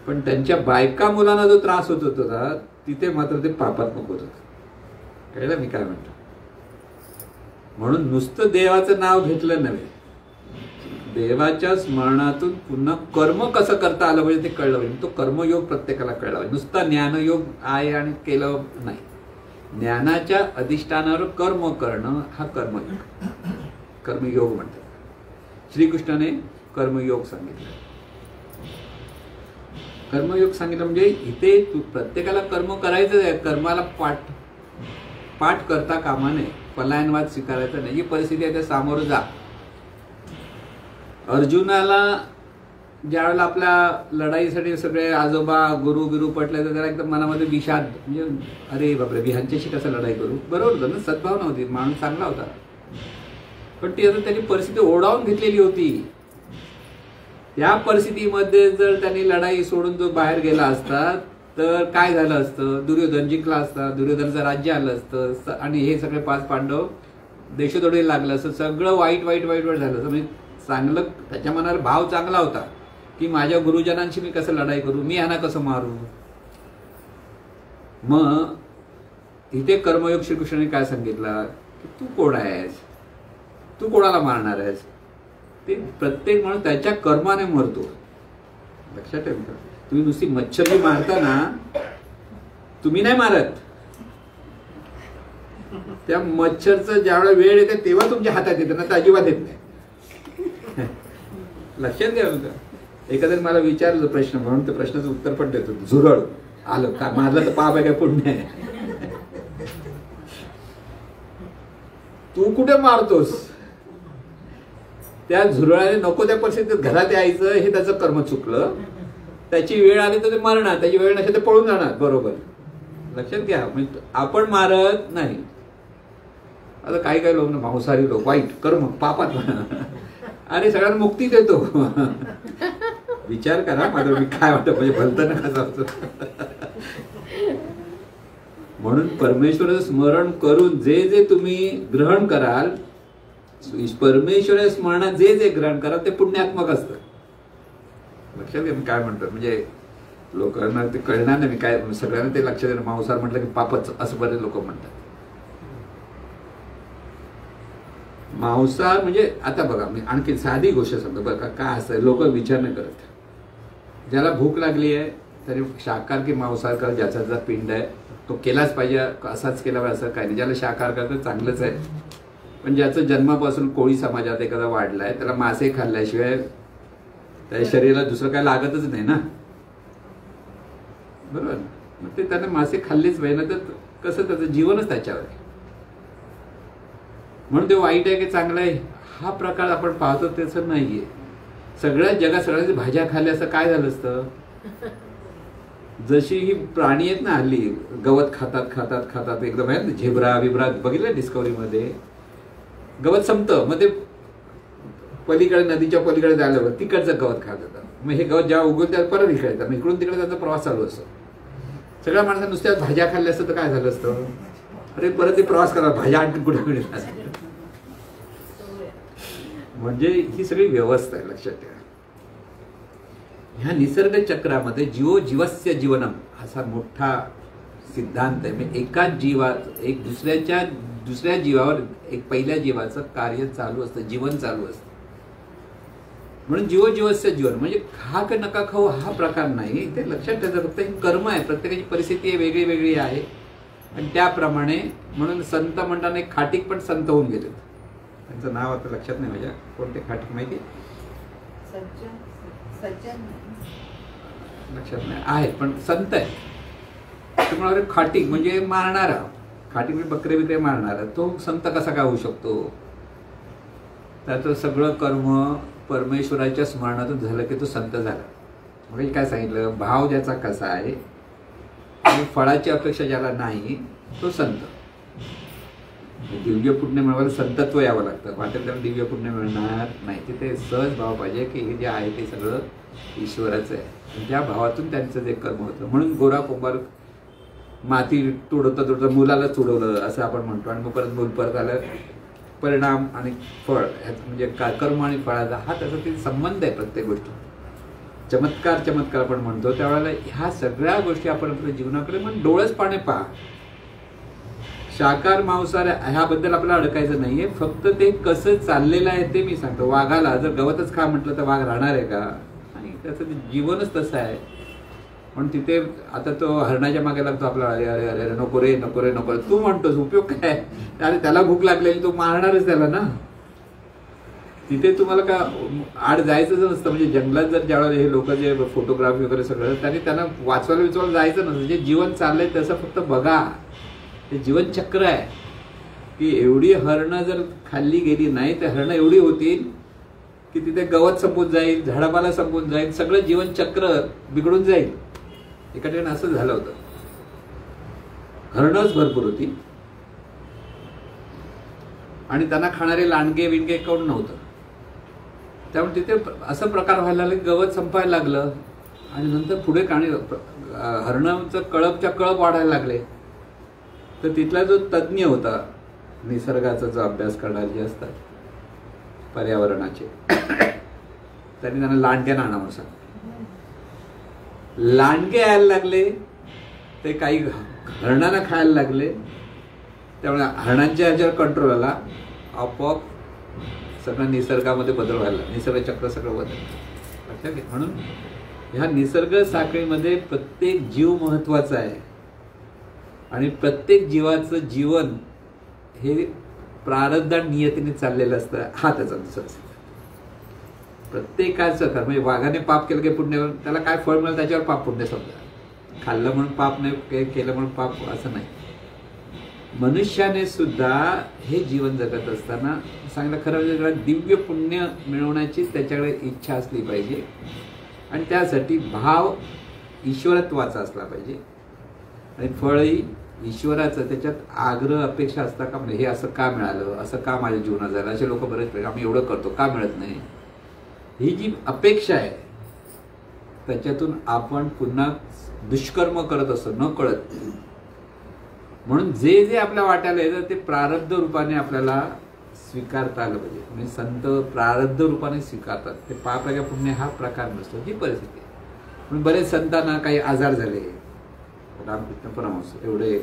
पण त्यांच्या बायका मुलांना जो त्रास होत होता तिथे मात्र ते पापात्मक होत होतं. कळलं मी काय म्हणतो? म्हणून नुसतं देवाचं नाव घेतलं नव्हे, देवाच्या स्मरणातून पुन्हा कर्म कसं करता आलं पाहिजे ते कळलं पाहिजे. तो कर्मयोग प्रत्येकाला कळला पाहिजे. नुसता ज्ञानयोग आहे आणि केलं नाही. ज्ञानाच्या अधिष्ठानावर कर्म करणं हा कर्मयोग, कर्मयोग म्हणतात. श्रीकृष्णाने कर्मयोग सांगितलं. कर्मयोग सांगितलं म्हणजे इथे प्रत्येकाला कर्म करायचं आहे. कर्माला पाठ करता कामा नये, पलायनवाद स्वीकारायचा नाही. जी परिस्थिती आहे त्या सामोरं जा. अर्जुनाला ज्यावेळेला आपल्या लढाईसाठी सगळे आजोबा गुरु बिरू पटले, तर त्याला एकदम मनामध्ये विषाद, म्हणजे अरे बापरे ह्यांच्याशी कसं लढाई करू. बरोबर होतं ना, सद्भावना होती, माणूस चांगला होता. पण ती आता त्यांनी परिस्थिती ओढावून घेतलेली होती. या परिस्थितीमध्ये जर त्यांनी लढाई सोडून जो बाहेर गेला असता तर काय झालं असतं? दुर्योधन जिंकला असता, दुर्योधनचं राज्य आलं असतं आणि हे सगळे 5 पांडव देशोधडीला लागलं असतं. सगळं वाईट वाईट वाईट वाईट झालं असतं. म्हणजे चांगलं त्याच्या मनावर भाव चांगला होता की माझ्या गुरुजनांशी मी कसं लढाई करू, मी यांना कसं मारू. मग इथे कर्मयोग श्रीकृष्णाने काय सांगितलं की तू कोण आहेस, तू कोणाला मारणार आहेस. ते प्रत्येक माणूस त्याच्या कर्माने मरतो. लक्षात ठेवा. तुम्ही नुसती मच्छर मारता ना, तुम्ही नाही मारत. त्या मच्छरचं ज्यावेळेला वेळ येते तेव्हा तुमच्या हातात येतं ना, तर अजिबात येत नाही. लक्षात घ्या. एखाद्याने मला विचारलं प्रश्न, म्हणून त्या प्रश्नाचं उत्तर पण देतो. झुरळ आलं का मारलं तर पाप आहे काय पुण्य आहे. तू कुठे मारतोस? त्या झुरळाने नको त्या परिस्थितीत घरात यायचं, हे त्याचं कर्म चुकलं. त्याची वेळ आली तर ते मारणार, त्याची वेळ नसेल तर पळून जाणार. बरोबर, लक्षात घ्या. म्हणजे आपण मारत नाही. आता काही काही लोक, मांसाहारी लोक, वाईट कर्म पापात, अरे सगळ्यांना मुक्ती देतो. विचार करा माझं, मी काय वाटतं, म्हणजे भलतं नका जाऊ. म्हणून परमेश्वराचं स्मरण करून जे जे तुम्ही ग्रहण कराल, परमेश्वराच्या स्मरणात जे जे ग्रहण कराल ते पुण्यात्मक असतं. लक्षात घ्या मी काय म्हणतो. म्हणजे लोकांना ते कळणार नाही मी काय, सगळ्यांना ते लक्षात येणार. मांसाहार म्हटलं की पापच असं बरेच लोक म्हणतात. मांसाहार म्हणजे आता बघा, मी आणखी साधी गोष्ट सांगतो बघा काय असतं. लोक विचार नाही करत. ज्याला भूक लागली आहे तरी शाकाहार की मांसाहार करा, ज्याचा ज्याचा पिंड आहे तो केलाच पाहिजे, असाच केला पाहिजे असं काही नाही. ज्याला शाकाहार करतं चांगलंच आहे. पण ज्याचं जन्मापासून कोळी समाजात एखादा वाढलाय, त्याला मासे खाल्ल्याशिवाय त्या शरीराला दुसरं काय लागतच नाही ना, बरोबर. मग ते त्याने मासे खाल्लेच पाहिजे ना, तर कसं त्याचं जीवनच त्याच्यावर आहे. म्हणून ते वाईट आहे की चांगलं आहे हा प्रकार आपण पाहतो तसं नाहीये. सगळ्या जगात सगळ्यांनी भाज्या खाल्ल्या असं काय झालं असतं. जशी ही प्राणी आहेत ना हल्ली, गवत खातात खातात खातात एकदम आहे ना, झेब्रा बिब्रा बघितलं डिस्कवरीमध्ये, गवत संपतं मग ते पलीकडे नदीच्या पलीकडे जायला तिकडचं गवत खात होतं. मग हे गवत जेव्हा उगवून त्याला परत इकडे येतात, मग इकडून तिकडे त्यांचा प्रवास चालू असतो. सगळ्या माणसांना नुसत्या भाज्या खाल्ल्या असतं तर काय झालं असतं. अरे परत ते प्रवास करा, भाज्या आणखी कुठे मिळतात. म्हणजे ही सगळी व्यवस्था आहे, लक्षात ठेवा. ह्या निसर्ग चक्रामध्ये जीवो जीवस्य जीवनम असा मोठा सिद्धांत आहे. म्हणजे एकाच जीवात एक दुसऱ्या जीवावर एक पहिल्या जीवाचं कार्य चालू असतं, जीवन चालू असतं. म्हणून जीवो जीवस्य जीवन म्हणजे खा का नका खाऊ हा प्रकार नाही, ते लक्षात ठेवायचं. फक्त हे कर्म आहे, प्रत्येकाची परिस्थिती वेगळी वेगळी आहे आणि त्याप्रमाणे. म्हणून संत म्हणताना एक खाटीक पण संत होऊन गेले. त्यांचं नाव आता लक्षात नाही माझ्या, कोणते खाटीक माहिती लक्षात नाही आहे, पण संत आहे. तुम्हाला खाटीक म्हणजे मारणारा, खाटीक म्हणजे बकरे बिकरे मारणारा, तो संत कसा काय होऊ शकतो. त्याचं सगळं कर्म परमेश्वराच्या स्मरणातून झालं की तो संत झाला. म्हणजे काय सांगितलं, भाव ज्याचा कसा आहे आणि फळाची अपेक्षा ज्याला नाही तो संत. दिव्य पुण्य मिळवायला संतत्व यावं लागतं. वाटेल त्याला दिव्य पुण्य मिळणार नाही. तिथे सहज भाव पाहिजे की हे जे आहे ते सगळं ईश्वराचं आहे. त्या भावातून त्यांचं जे कर्म होतं. म्हणून गोरा कुंभार माती तुडवता तुडवता मुलाला तुडवलं असं आपण म्हणतो आणि मग परत मूल परत आलं. परिणाम आणि फळ ह्याचं म्हणजे कर्म आणि फळाचा हा त्याचा ते संबंध आहे प्रत्येक गोष्टी. चमत्कार आपण म्हणतो त्यावेळेला ह्या सगळ्या गोष्टी आपण आपल्या जीवनाकडे म्हणून डोळस पाने पहा. शाकाहार मांसाहार ह्याबद्दल आपल्याला अडकायचं नाहीये. फक्त ते कसं चाललेलं आहे ते मी सांगतो. वाघाला जर गवतच खा म्हटलं तर वाघ राहणार आहे का. आणि त्याचं जीवनच तसं आहे. पण तिथे आता तो हरणाच्या मागे लागतो आपला, अरे अरे अरे नको रे नको रे नको. तू म्हणतोस उपयोग काय, अरे त्याला भूक लागलेली, तू मारणारच त्याला ना. तिथे तुम्हाला का आड जायचंच नसतं. म्हणजे जंगलात जर ज्यावेळेला हे लोक जे फोटोग्राफी वगैरे सगळं त्यांना वाचवायला जायचं नसतं. जे जीवन चाललंय तसं फक्त बघा. ते जीवनचक्र आहे की एवढी हरणं जर खाल्ली गेली नाही तर हरणं एवढी होतील की तिथे गवत संपून जाईल, झाडापाला संपून जाईल, सगळं जीवनचक्र बिघडून जाईल. एका ठिकाणी असं झालं होतं. हरणंच भरपूर होती आणि त्यांना खाणारे लांडगे विणगे कोण नव्हतं. त्यामुळे तिथे असं प्रकार व्हायला लागले, गवत संपायला लागलं आणि नंतर पुढे हरणांचं कळपच्या कळप वाढायला लागले. तर तिथला जो तज्ज्ञ होता, निसर्गाचा जो अभ्यास करणारे जे असतात पर्यावरणाचे, त्यांनी त्यांना लांडग्या आणा म्हणून सांगितलं. लांडगे यायला लागले, ते काही हरणांना खायला लागले. त्यामुळे हरणांच्या ह्याच्यावर कंट्रोल आला. आपोआप सगळं निसर्गामध्ये बदल व्हायला, निसर्ग चक्र सगळं बदललं. लक्षात घ्या. म्हणून ह्या निसर्ग साखळीमध्ये प्रत्येक जीव महत्वाचा आहे आणि प्रत्येक जीवाचं जीवन हे प्रारब्ध नियतीने चाललेलं असतं. हा त्याचा दुसरा प्रत्येकाचं कर्म. म्हणजे वाघाने पाप केलं की पुण्य, त्याला काय फळ मिळेल त्याच्यावर पाप पुण्य समजा. खाल्लं म्हणून पाप नाही, केलं म्हणून पाप असं नाही. मनुष्याने सुद्धा हे जीवन जगत असताना सांगितलं खरं म्हणजे दिव्य पुण्य मिळवण्याची त्याच्याकडे इच्छा असली पाहिजे आणि त्यासाठी भाव ईश्वरत्वाचा असला पाहिजे आणि फळही ईश्वराचं. त्याच्यात आग्रह अपेक्षा असता का म्हणजे हे असं का मिळालं, असं का माझ्या जीवनात झालं, असे लोक बरेच आम्ही एवढं करतो का मिळत नाही, ही जी अपेक्षा आहे त्याच्यातून आपण पुन्हा दुष्कर्म करत असतो न कळत. म्हणून जे जे आपल्या वाट्याला येतं ते प्रारब्ध रूपाने आपल्याला स्वीकारता आलं पाहिजे. म्हणजे संत प्रारब्ध रूपाने स्वीकारतात. ते पाप आहे का पुण्य हा प्रकार नसतो, ही परिस्थिती आहे. म्हणून बरेच संतांना काही आजार झाले. रामकृष्ण परमहंस एवढे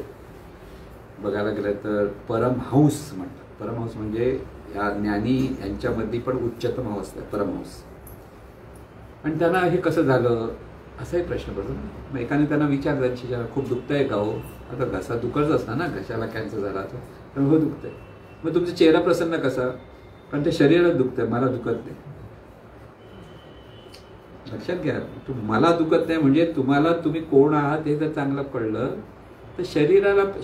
बघायला गेलं तर परमहंस म्हणतात. परमहंस म्हणजे या ज्ञानी यांच्यामध्ये पण उच्चतम अवस्था आहे परमहंस. आणि त्यांना हे कसं झालं असाही प्रश्न पडतो. मग एकाने त्यांना विचारलं त्यांची खूप दुखतंय का हो. आता घसा दुखतच असता ना, घशाला कॅन्सर झाला तर हो दुखतंय. मग तुमचा चेहरा प्रसन्न कसा, कारण ते शरीरात दुखतंय, मला दुखत नाही. लक्षात घ्या, मला दुखत नाही म्हणजे तुम्हाला तुम्ही कोण आहात हे जर चांगलं कळलं तर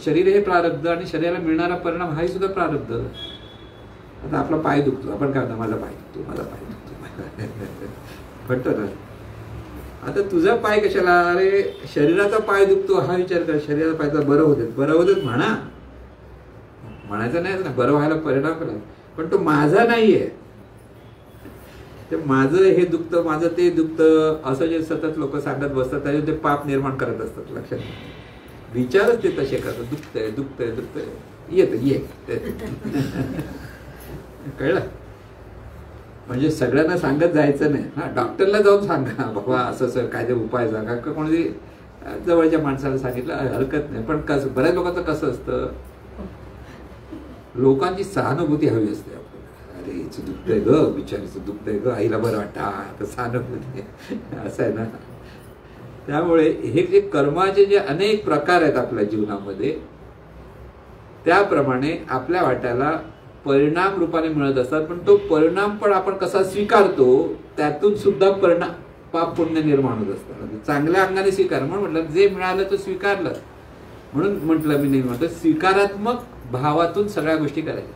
शरीर हे प्रारब्ध आणि शरीराला मिळणारा परिणाम हाही सुद्धा प्रारब्ध. आता आपला पाय दुखतो, आपण काय म्हणतो माझा पाय दुखतो, माझा पाय दुखतो म्हणतो ना. आता तुझा पाय कशाला, अरे शरीराचा पाय दुखतो हा विचार कर. शरीराचा पाय बरं होतेच म्हणायचं नाही ना, बरं व्हायला परिणाम करा. पण तो माझा नाहीये, ते माझं हे दुखतं, माझं ते दुखतं असं जे सतत लोक सांगत बसतात त्याच्यात ते पाप निर्माण करत असतात. लक्षात विचारच ते तसे करतात. दुखतंय ये कळलं. म्हणजे सगळ्यांना सांगत जायचं नाही ना. डॉक्टरला जाऊन सांगा बाबा असं काय ते उपाय सांगा, का कोणी जवळच्या माणसाला सांगितलं हरकत नाही. पण कसं बऱ्याच लोकांचं कसं असतं, लोकांची सहानुभूती हवी असते आपल्याला. अरे हिचं दुखतंय ग, बिचारीचं दुखतंय ग, आईला बरं वाटतं, सहानुभूती असं आहे ना. त्यामुळे हे जे कर्माचे जे अनेक प्रकार आहेत आपल्या जीवनामध्ये त्याप्रमाणे आपल्या वाट्याला परिणाम रूपाने मिळत असतात. पण तो परिणाम पण आपण कसा स्वीकारतो त्यातून सुद्धा परिणाम पाप पुण्य निर्माण होत असतात. चांगल्या अंगाने स्वीकार म्हणून म्हटलं जे मिळालं तो स्वीकारलं. म्हणून म्हटलं मी नेहमी म्हणतो सकारात्मक भावातून सगळ्या गोष्टी करायच्या.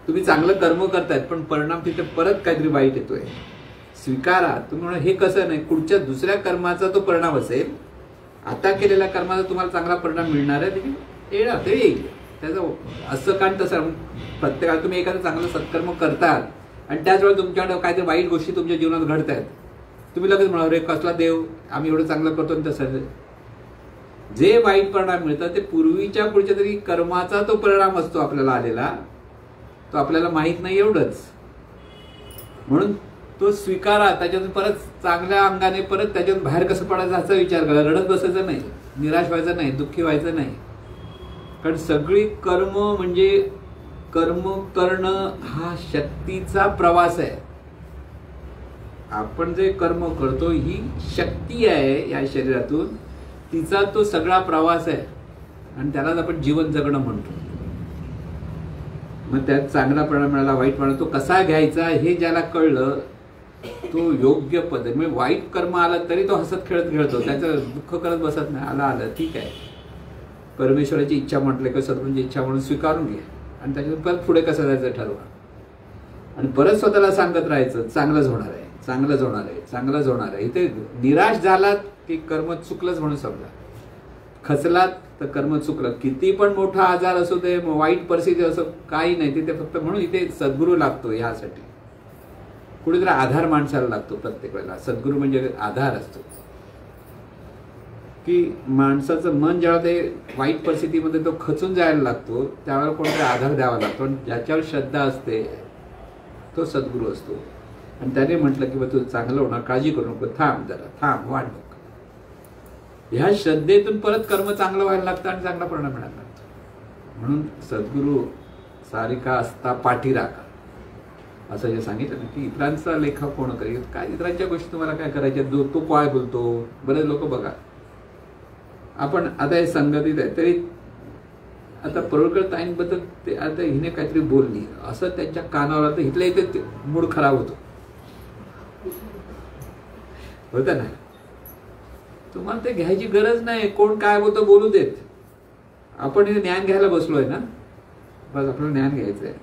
तुम्ही चांगलं कर्म करतायत पण परिणाम तिथे परत काहीतरी वाईट येतोय, स्वीकारा. तुम्ही म्हणा हे कसं नाही, पुढच्या दुसऱ्या कर्माचा तो परिणाम असेल, आता केलेल्या कर्माचा तुम्हाला चांगला परिणाम मिळणार आहे ते येईल. त्याचं असं कारण तसं प्रत्येकाला तुम्ही एखादं चांगलं सत्कर्म करतात आणि त्याच वेळेला तुमच्याकडे काहीतरी वाईट गोष्टी तुमच्या जीवनात घडत आहेत, तुम्ही लगेच म्हणा रे कसला देव, आम्ही एवढं चांगलं करतो. आणि तसं जे वाईट परिणाम मिळतात ते पूर्वीच्या पुढच्या तरी कर्माचा तो परिणाम असतो आपल्याला आलेला, तो आपल्याला माहित नाही एवढंच. म्हणून तो स्वीकारा. त्याच्यातून परत चांगल्या अंगाने परत त्याच्यातून बाहेर कसं पडायचं ह्याचा विचार करा. रडत बसायचं नाही, निराश व्हायचं नाही, दुःखी व्हायचं नाही. कारण सगळी कर्म म्हणजे कर्म करणं हा शक्तीचा प्रवास आहे. आपण जे कर्म करतो ही शक्ती आहे या शरीरातून, तिचा तो सगळा प्रवास आहे आणि त्यालाच आपण जीवन जगणं म्हणतो. मग त्यात चांगला परिणाम मिळाला, वाईट परिणाम तो कसा घ्यायचा हे ज्याला कळलं तो योग्य पद्धती. म्हणजे वाईट कर्म आलं तरी तो हसत खेळत खेळतो, त्याचं दुःख करत बसत नाही. आलं ठीक आहे, परमेश्वराची इच्छा म्हटले का सद्गुरूंची इच्छा म्हणून स्वीकारून घ्या आणि त्याच्यातून परत पुढे कसं जायचं ठरवा. आणि परत स्वतःला सांगत राहायचं चांगलंच होणार आहे, चांगलंच होणार आहे, चांगलंच होणार आहे. इथे निराश झालात की कर्म चुकलंच म्हणून समजा, खचलात तर कर्म चुकलं. किती पण मोठा आजार असो दे, वाईट परिस्थिती असो, काही नाही तिथे फक्त. म्हणून इथे सद्गुरू लागतो. यासाठी कुठेतरी आधार माणसाला लागतो प्रत्येक वेळेला. सद्गुरू म्हणजे आधार असतो की माणसाचं मन जेव्हा ते वाईट परिस्थितीमध्ये तो खचून जायला लागतो त्यावेळेला कोणतरी आधार द्यावा लागतो. आणि ज्याच्यावर श्रद्धा असते तो सद्गुरू असतो. आणि त्याने म्हटलं की बा तुझं चांगलं होणार, काळजी करू नको, थांब जरा, थांब, वाट बघ. ह्या श्रद्धेतून परत कर्म चांगलं व्हायला लागतं आणि चांगला परिणाम मिळायला लागतो. म्हणून सद्गुरू सारिका असता पाठी राखा असं जे सांगितलं ना की इतरांचा लेखा कोण करेल, काय इतरांच्या गोष्टी तुम्हाला काय करायच्या, तो काय बोलतो. बरेच लोक बघा, आपण आता हे संगतीत आहे तरी आता परोळकर ताईंबद्दल ते आता हिने काहीतरी बोलली असं त्यांच्या कानावर आता इथल्या इथे मूड खराब होतो. होतं ना, तुम्हाला ते घ्यायची गरज नाही. कोण काय बोलतो बोलू देत. आपण इथे ज्ञान घ्यायला बसलोय ना, बस आपल्याला ज्ञान घ्यायचंय.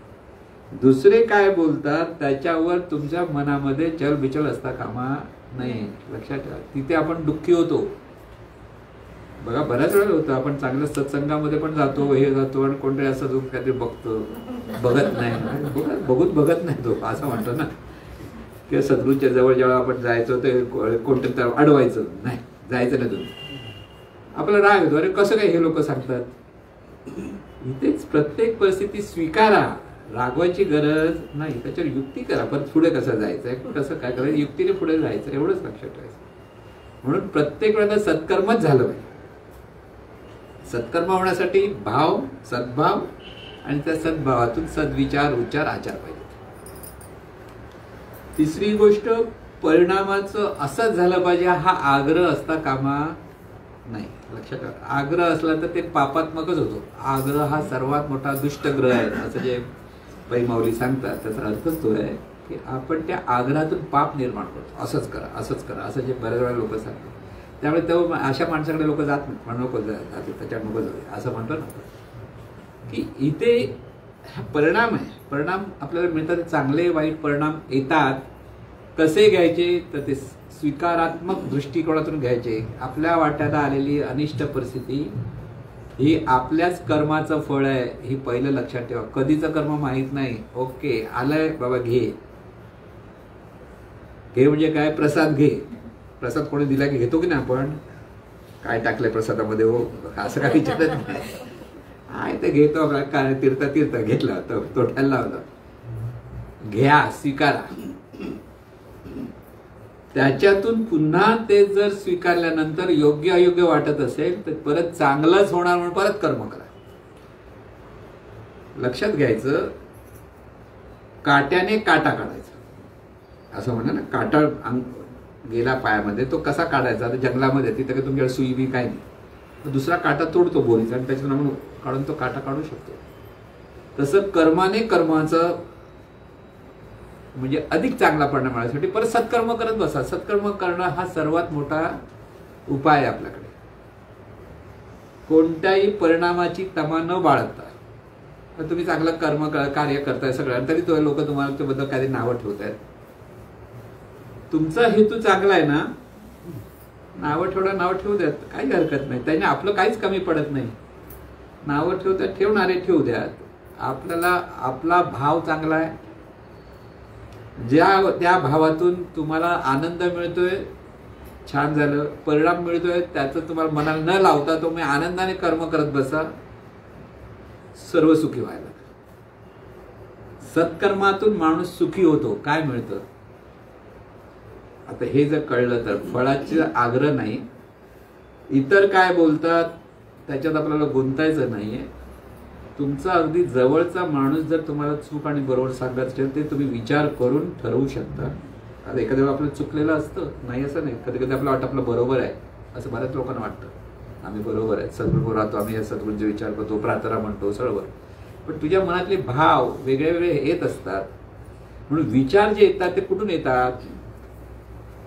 दुसरे काय बोलतात त्याच्यावर तुमच्या मनामध्ये चलबिचल असता कामा नाही. लक्षात ठेवा, तिथे आपण दुःखी होतो. बघा बऱ्याच वेळेला होतं, आपण चांगल्या सत्संगामध्ये पण जातो, हे जातो आणि कोणतरी असं जो काहीतरी बघतो, बघत नाही, बघत नाही तो असं म्हणतो ना. किंवा सद्गुरूच्या जवळ जेव्हा आपण जायचो ते कोणतं तर अडवायचं नाही, जायचं नाही तुम्ही, आपला राग येतो, अरे कसं काय हे लोक सांगतात. इथेच प्रत्येक परिस्थिती स्वीकारा, रागवायची गरज नाही, त्याच्यावर युक्ती करा. पण पुढे कसं जायचंय, कसं काय करायचं, युक्तीने पुढे जायचं, एवढंच लक्षात ठेवायचं. म्हणून प्रत्येक वेळेला सत्कर्मच झालं पाहिजे. सत्कर्म होण्यासाठी भाव, सद्भाव आणि त्या सद्भावातून सद्विचार, उच्चार, आचार पाहिजे. तिसरी गोष्ट, परिणामाचं असंच झालं पाहिजे हा आग्रह असता कामा नाही. लक्षात ठेवा, आग्रह असला तर ते पापात्मकच होतो. आग्रह हा सर्वात मोठा दुष्टग्रह आहे असं जे बाई माऊली सांगतात. त्याचा अर्थच तो आहे की आपण त्या आग्रहातून पाप निर्माण करतो. असंच करा, असंच करा, असं जे बऱ्याच वेळा लोक सांगतात. त्यामुळे तेव्हा अशा माणसाकडे लोक जात नाहीत, पण नको जाते त्याच्यात नको जाऊ असं म्हणतो ना. की इथे हा परिणाम आहे, परिणाम आपल्याला मिळतात, चांगले वाईट परिणाम येतात. कसे घ्यायचे तर ते स्वीकारात्मक दृष्टिकोनातून घ्यायचे. आपल्या वाट्याला आलेली अनिष्ट परिस्थिती ही आपल्याच कर्माचं फळ आहे, ही पहिलं लक्षात ठेवा. कधीचं कर्म माहीत नाही. ओके, आलंय बाबा, घे घे म्हणजे काय, प्रसाद घे. प्रसाद कोणी दिला की घेतो की नाही आपण, काय टाकलंय प्रसादामध्ये हो असं काय विचारत नाही. आहे ते घेतो, काय तीर्थ घेतला तर तोट्याला लावला, घ्या, स्वीकारा. त्याच्यातून पुन्हा ते जर स्वीकारल्यानंतर योग्य अयोग्य वाटत असेल तर परत चांगलंच होणार म्हणून परत कर्म करा. लक्षात घ्यायचं, काट्याने काटा काढायचा असं म्हणा ना. काटा गेला पायामध्ये, तो कसा काढायचा. आता जंगलामध्ये तिथे काही तुमच्याकडे सुई बी काय नाही, दुसरा काटा तोडतो बोरीचा आणि त्याच्यातून आपण काढून तो काटा काढू शकतो. तसं कर्माने कर्माचं म्हणजे अधिक चांगला परिणाम मिळण्यासाठी परत सत्कर्म करत बसा. सत्कर्म करणं हा सर्वात मोठा उपाय आहे आपल्याकडे. कोणत्याही परिणामाची तमा न बाळगता तुम्ही चांगलं कर्म कार्य करताय सगळं, तरी तो लोक तुम्हाला त्याबद्दल काही नावं ठेवत आहेत. तुमचा हेतू चांगला आहे ना, नावं ठेवू द्यात, काही हरकत नाही. त्याने आपलं काहीच कमी पडत नाही. नावं ठेवतात, ठेवणारे ठेवू द्यात. आपल्याला आपला भाव चांगला आहे, त्या भावातून तुम्हाला आनंद मिळतोय, छान झालं. परिणाम मिळतोय त्याचं तुम्हाला मनाला न लावता तुम्ही आनंदाने कर्म करत बसा, सर्व सुखी व्हायला. सत्कर्मातून माणूस सुखी होतो. काय मिळतं आता हे जर कळलं तर फळाचे आग्रह नाही. इतर काय बोलतात त्याच्यात आपल्याला गुंतायचं नाहीये. तुमचा अगदी जवळचा माणूस जर तुम्हाला चूक आणि बरोबर सांगत असेल ते तुम्ही विचार करून ठरवू शकता. आता एखाद्या वेळा आपलं चुकलेलं असतं, नाही असं नाही. कधी कधी आपलं वाटतं आपलं बरोबर आहे, असं बऱ्याच लोकांना वाटतं. आम्ही बरोबर आहे, सद्गुरू राहतो, आम्ही या सद्गुरूंचे विचार करतो, प्रार्थना म्हणतो, सर्व. पण तुझ्या मनातले भाव वेगळे वेगळे येत असतात. म्हणून विचार जे येतात ते कुठून येतात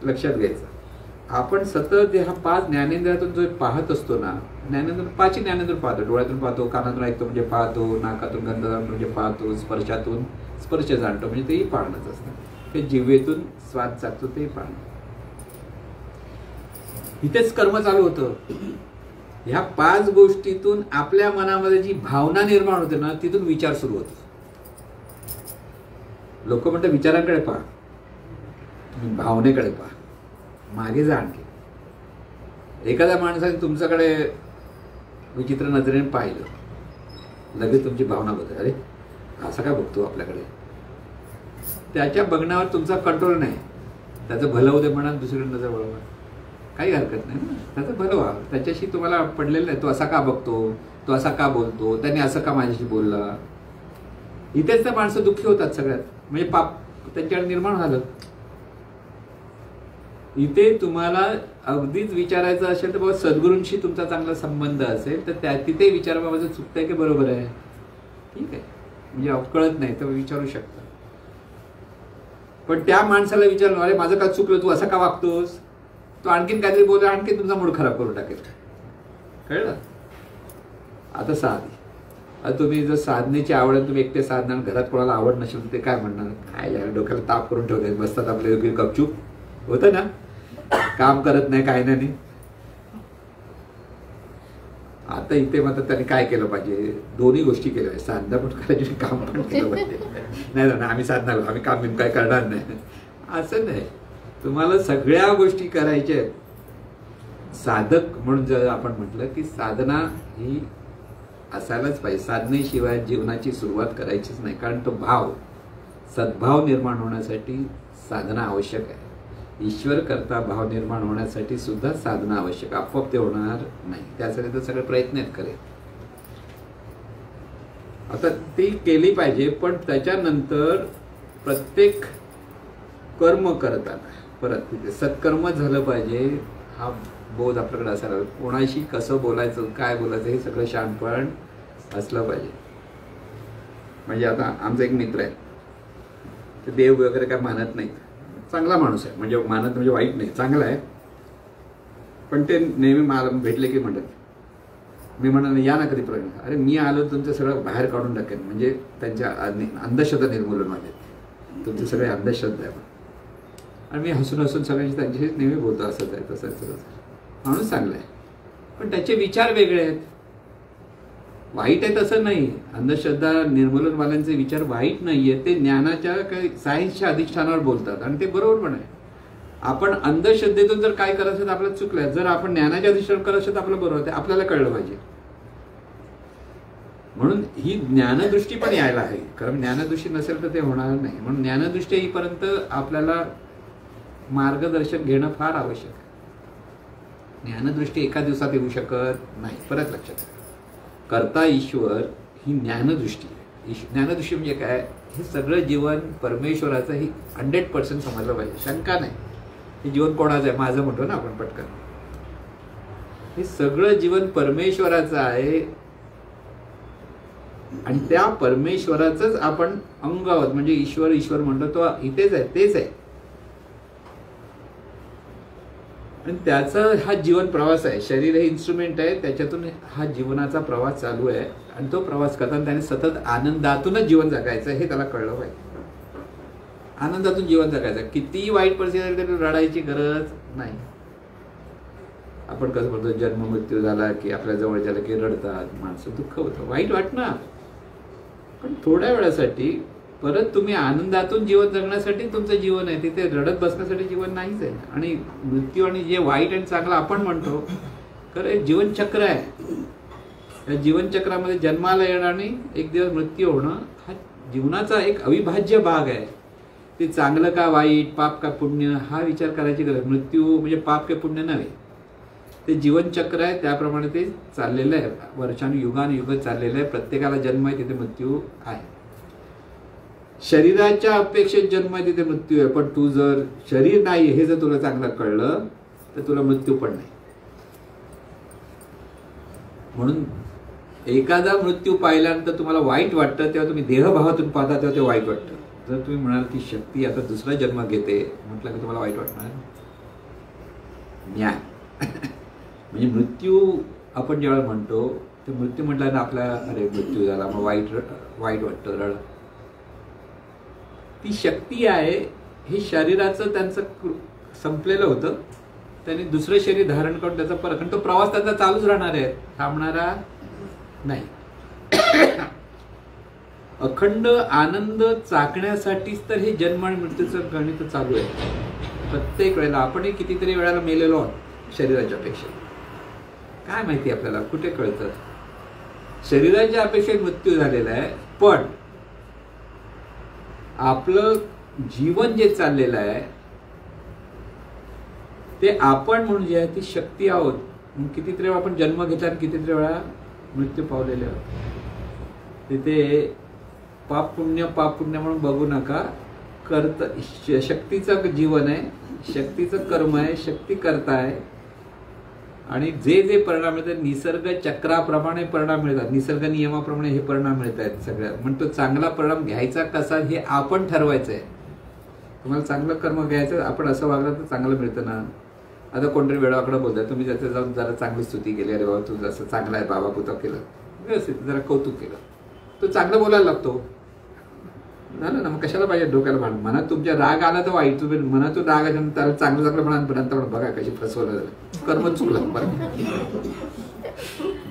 लक्षात घ्यायचं. आपण सतत हा 5 ज्ञानेंद्रियातून जो पाहत असतो ना, ज्ञानेंद्र 5 ज्ञानेंद्र पाहतो. डोळ्यातून पाहतो, कानातून ऐकतो म्हणजे पाहतो, नाकातून गंध जाणतो म्हणजे पाहतो, स्पर्शातून स्पर्श जाणतो म्हणजे तेही पाहणंच असतं. हे जिव्हेतून स्वाद चाकतो तेही पाहणं. इथेच कर्म चालू होतं. ह्या 5 गोष्टीतून आपल्या मनामध्ये जी भावना निर्माण होते ना, तिथून विचार सुरू होतो. लोक म्हणतात विचारांकडे पहा, तुम्ही भावनेकडे पहा, मागे जा. आणखी एखाद्या माणसाने तुमच्याकडे विचित्र नजरेने पाहिलं, लगेच तुमची भावना बदल, अरे असं काय बघतो आपल्याकडे. त्याच्या बघण्यावर तुमचा कंट्रोल नाही. त्याचं भलं होते म्हणा, दुसरीकडे नजर वळवा, काही हरकत नाही ना. त्याचं भलं व्हा, त्याच्याशी तुम्हाला पडलेलं नाही. तो असा का बघतो, तो असा का बोलतो, त्याने असं का माझ्याशी बोलला. इथेच तर माणसं दुःखी होतात सगळ्यात, म्हणजे पाप त्यांच्याकडे निर्माण झालं. इथे तुम्हाला अगदीच विचारायचं असेल तर बाबा सद्गुरूंशी तुमचा चांगला संबंध असेल तर तिथे विचार बाबाचं चुकतंय की बरोबर आहे, ठीक आहे. म्हणजे कळत नाही तर विचारू शकता. पण त्या माणसाला विचारलं, अरे माझं का चुकलं, तू असं का वागतोस, तो आणखीन काहीतरी बोलला, आणखीन तुमचा मूड खराब करून टाकेल. कळलं. आता साधी आता तुम्ही जर साधनेची आवड आहे, तुम्ही एकटे साधना, घरात कोणाला आवड नसेल ते काय म्हणणार, काय यार डोक्याला ताप करून ठेवले, बसतात आपले योग्य गपचूप, होतं ना, काम करत नाही काय नाही. आता इथे मात्र त्यांनी काय केलं पाहिजे, दोन्ही गोष्टी केल्या पाहिजे, साधना पण करायची, काम पण केलं पाहिजे. नाही ना, आम्ही साधना करू, आम्ही काम बिम काय करणार नाही, असं नाही. तुम्हाला सगळ्या गोष्टी करायच्या आहेत. साधक म्हणून जर आपण म्हटलं की साधना ही असायलाच पाहिजे. साधनेशिवाय जीवनाची सुरुवात करायचीच नाही, कारण तो भाव, सद्भाव निर्माण होण्यासाठी साधना आवश्यक आहे. ईश्वर करता भाव निर्माण होण्यासाठी सुद्धा साधना आवश्यक, आपोआप ते होणार नाही, त्यासाठी तर सगळे प्रयत्न आहेत खरे. आता ती केली पाहिजे, पण त्याच्यानंतर प्रत्येक कर्म करताना परत तिथे सत्कर्म झालं पाहिजे, हा बोध आपल्याकडे असायला. कोणाशी कसं बोलायचं, काय बोलायचं, हे सगळं शहाणपण असलं पाहिजे. म्हणजे आता आमचा एक मित्र आहे, ते देव वगैरे काय मानत नाहीत, चांगला माणूस आहे, म्हणजे मानत म्हणजे वाईट नाही, चांगला आहे. पण ते नेहमी मला भेटले की म्हणतात, मी म्हणा या ना कधी प्रश्न, अरे मी आलो तुमचं सगळं बाहेर काढून टाकेन, म्हणजे त्यांच्या अंधश्रद्धा निर्मूलन व्हावे, तुमचे सगळे अंधश्रद्धा आहे. आणि मी हसून हसून सगळ्यांशी त्यांच्याशी नेहमी बोलतो, असंच आहे तसं आहे. माणूस चांगला आहे, पण त्याचे विचार वेगळे आहेत. वाईट आहे तसं नाही, अंधश्रद्धा निर्मूलनवाल्यांचे विचार वाईट नाही आहे, ते ज्ञानाच्या काही सायन्सच्या अधिष्ठानावर बोलतात आणि ते बरोबर पण आहे. आपण अंधश्रद्धेतून जर काय करायचं तर आपल्याला चुकलं आहे, जर आपण ज्ञानाच्या अधिष्ठानावर करायचं तर आपलं बरोबर आहे, आपल्याला कळलं पाहिजे. म्हणून ही ज्ञानदृष्टी पण यायला आहे, कारण ज्ञानदृष्टी नसेल तर ते होणार नाही. म्हणून ज्ञानदृष्टी येईपर्यंत आपल्याला मार्गदर्शन घेणं फार आवश्यक आहे. ज्ञानदृष्टी एका दिवसात येऊ शकत नाही. परत लक्षात घ्या, कर्ता ईश्वर ही ज्ञानदृष्टी आहे. ज्ञानदृष्टी म्हणजे काय, हे सगळं जीवन परमेश्वराचं ही 100% समजलं पाहिजे, शंका नाही. हे जीवन कोणाचं आहे, माझं म्हणतो ना आपण पटकन, हे सगळं जीवन परमेश्वराचं आहे आणि त्या परमेश्वराचंच आपण अंग आहोत. म्हणजे ईश्वर ईश्वर म्हणतो तो इथेच आहे, तेच आहे. आणि त्याचा हा जीवन प्रवास आहे. शरीर हे इन्स्ट्रुमेंट आहे, त्याच्यातून हा जीवनाचा प्रवास चालू आहे आणि तो प्रवास करताना त्याने सतत आनंदातूनच जीवन जगायचं हे त्याला कळलं पाहिजे. आनंदातून जीवन जगायचं, कितीही वाईट परिस्थिती तरी रडायची गरज नाही. आपण कसं म्हणतो, जन्म मृत्यू झाला की आपल्या जवळ झालं की रडतात माणसं, दुःख होतं, वाईट वाटणार, पण थोड्या वेळासाठी परत तुम्ही आनंदातून जीवन जगण्यासाठी तुमचं जीवन आहे, तिथे रडत बसण्यासाठी जीवन नाहीच आहे. आणि मृत्यू आणि जे वाईट आणि चांगलं आपण म्हणतो, खरं जीवनचक्र आहे. या जीवनचक्रामध्ये जन्माला येणं आणि एक दिवस मृत्यू होणं हा जीवनाचा एक अविभाज्य भाग आहे. ते चांगलं का वाईट, पाप का पुण्य हा विचार करायची गरज. मृत्यू म्हणजे पाप का पुण्य नव्हे, ते जीवनचक्र आहे, त्याप्रमाणे ते चाललेलं आहे, वर्षानुयुगानुयुग चाललेलं आहे. प्रत्येकाला जन्म आहे, तिथे मृत्यू आहे. शरीराच्या अपेक्षेत जन्म आहे, तिथे मृत्यू आहे. पण तू जर शरीर नाही हे जर तुला चांगलं कळलं तर तुला मृत्यू पण नाही. म्हणून एखादा मृत्यू पाहिल्यानंतर तुम्हाला वाईट वाटतं, तेव्हा तुम्ही देहभावातून पाहता तेव्हा ते वाईट वाटतं. जर तुम्ही म्हणाल की शक्ती आता दुसरा जन्म घेते म्हटलं की तुम्हाला वाईट वाटणार. ज्ञान म्हणजे मृत्यू आपण ज्यावेळेला म्हणतो ते मृत्यू म्हटलं ना आपल्या, अरे मृत्यू झाला मग वाईट वाटतं, रड. ती शक्ती आहे, हे शरीराचं त्यांचं संपलेलं होतं, त्यांनी दुसरं शरीर धारण करून त्याचा परत, आणि तो प्रवास त्यांचा चालूच राहणार आहे, थांबणारा नाही. अखंड आनंद चाकण्यासाठीच तर हे जन्म आणि मृत्यूचं गणित चालू आहे. प्रत्येक वेळेला आपणही कितीतरी वेळेला मेलेलो आहोत शरीराच्या अपेक्षेत. काय माहिती आपल्याला, कुठे कळतं. शरीराच्या अपेक्षेत मृत्यू झालेला आहे, पण आपलं जीवन जे चाललेलं आहे ते आपण म्हणून जे आहे ती शक्ती आहोत. कितीतरी वेळा आपण जन्म घेतला आणि कितीतरी वेळा मृत्यू पावलेले आहोत. तिथे पाप पुण्य म्हणून बघू नका. शक्तीचं जीवन आहे, शक्तीचं कर्म आहे, शक्ती करता आहे. आणि जे जे परिणाम मिळतात निसर्ग चक्राप्रमाणे परिणाम मिळतात, निसर्ग नियमाप्रमाणे हे परिणाम मिळत आहेत सगळ्यात. म्हणतो चांगला परिणाम घ्यायचा कसा हे आपण ठरवायचं आहे. तुम्हाला चांगलं कर्म घ्यायचं, आपण असं वागलं तर चांगलं मिळतं ना. आता कोणतरी वेळाकडे बोलतात, तुम्ही त्याचं जाऊन जरा चांगली स्तुती केली, अरे बाबा तू जसं चांगला आहे बाबा, पुतक केलं व्यवस्थित, जरा कौतुक केलं, तो चांगलं बोलायला लागतो. झालं ना, मग कशाला पाहिजे डोक्याला भांड. मनात तुमच्या राग आला तर वाईट, तुम्ही मनातून राग आला त्याला चांगलं चांगलं म्हणा, बघा कशी फसवलं झालं, कर्म चुकलं.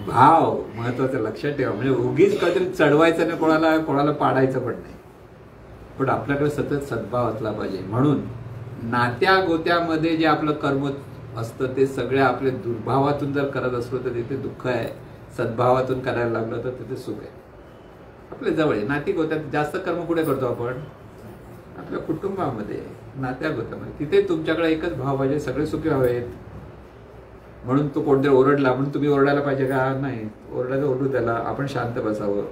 भाव महत्वाचं लक्षात ठेवा. म्हणजे उगीच काहीतरी चढवायचं नाही, कोणाला पाडायचं पण नाही, पण आपल्याकडे सतत सद्भाव असला पाहिजे. म्हणून नात्या गोत्यामध्ये जे आपलं कर्म असतं ते सगळ्या आपल्या दुर्भावातून जर करत असलो तर तिथे दुःख आहे, सद्भावातून करायला लागलं तर तिथे सुख आहे. आपल्या जवळ आहे नाती गोत्यात जास्त कर्म कुठे करतो आपण? आपल्या कुटुंबामध्ये, नात्या गोत्यामध्ये. तिथे तुमच्याकडे एकच भाव पाहिजे, सगळे सुखी हवेत. म्हणून तो कोणतरी ओरडला म्हणून तुम्ही ओरडायला पाहिजे का? नाही, ओरडायला ओरडू द्याला, आपण शांत बसावं,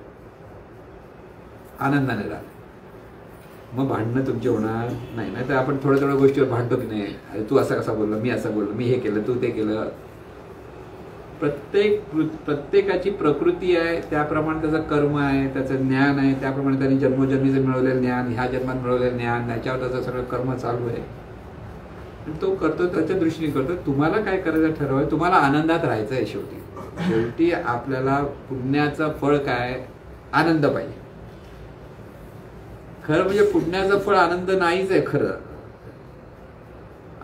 आनंदाने राहा. मग भांडणं तुमची होणार नाही. नाही तर आपण थोड्या थोड्या गोष्टीवर भांडतो की नाही, अरे तू असा कसा बोलला, मी असं बोललो, मी हे केलं, तू ते केलं. प्रत्येकाची प्रकृती आहे, त्याप्रमाणे त्याचं कर्म आहे, त्याचं ज्ञान आहे, त्याप्रमाणे त्यांनी जन्मोजन्मीचं मिळवलेलं ज्ञान, ह्या जन्मात मिळवलेलं ज्ञान, त्याच्यावर त्याचं सगळं कर्म चालू आहे. तो करतो, त्याच्या दृष्टीने करतो. तुम्हाला काय करायचं ठरवाय, तुम्हाला आनंदात राहायचं आहे. शेवटी आपल्याला पुण्याचं फळ काय? आनंद पाहिजे. खरं म्हणजे पुण्याचं फळ आनंद नाहीच आहे. खरं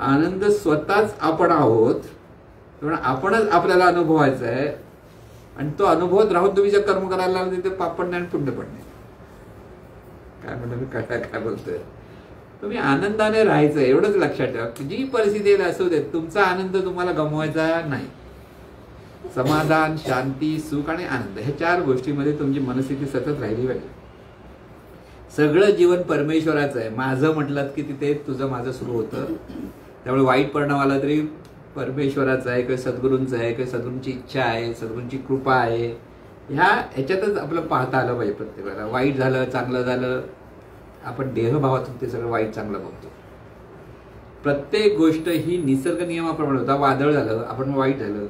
आनंद स्वतःच आपण आहोत, तेव्हा आपणच आपल्याला अनुभवायचा आहे. आणि तो अनुभवत राहून तुम्ही जे कर्म करायला लागले ते पाप पण नाही आणि पुण्य पण नाही. काय म्हणतो मी, काय बोलतोय? तुम्ही आनंदाने राहायचं एवढंच लक्षात ठेवा. जी परिस्थिती असू दे, तुमचा आनंद तुम्हाला गमवायचा नाही. समाधान, शांती, सुख आणि आनंद, ह्या 4 गोष्टीमध्ये तुमची मनस्थिती सतत राहिली पाहिजे. सगळं जीवन परमेश्वराचं आहे. माझं म्हटलं की तिथे तुझं माझं सुरू होतं. त्यामुळे वाईट परिणाम आला तरी परमेश्वराचा आहे, काही सद्गुरूंचं आहे, काही सद्गुरूंची इच्छा आहे, सद्गुरूंची कृपा आहे. ह्याच्यातच आपलं पाहता आलं पाहिजे. प्रत्येकाला वाईट झालं, चांगलं झालं, आपण देहभावातून ते सगळं वाईट चांगलं बघतो. प्रत्येक गोष्ट ही निसर्ग नियमाप्रमाणे होता. वादळ झालं, आपण वाईट झालं,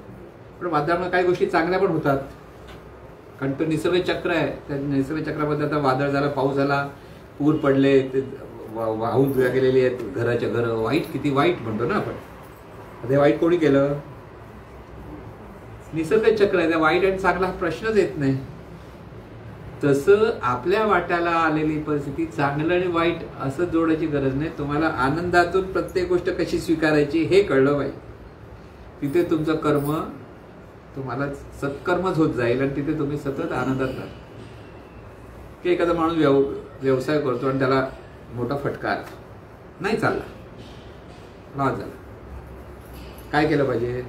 पण वादळामुळे काही गोष्टी चांगल्या पण होतात, कारण तो निसर्ग चक्र आहे. त्या निसर्ग चक्रामध्ये आता वादळ झालं, पाऊस झाला, पूर पडले, ते वाहून गेलेली आहेत घराच्या घर. वाईट, किती वाईट म्हणतो ना आपण. ते वाईट कोणी केलं? निसर्ग चक्र आहे. त्या वाईट आणि चांगला प्रश्नच येत नाही. तसं आपल्या वाट्याला आलेली परिस्थिती चांगलं आणि वाईट असं जोडायची गरज नाही. तुम्हाला आनंदातून प्रत्येक गोष्ट कशी स्वीकारायची हे कळलं पाहिजे. तिथे तुमचं कर्म तुम्हाला सत्कर्मच होत जाईल आणि तिथे तुम्ही सतत आनंदात राहा. की एखादा माणूस व्यवसाय करतो आणि त्याला मोठा फटका आला, नाही चालला, लॉस झाला, काय केलं पाहिजे?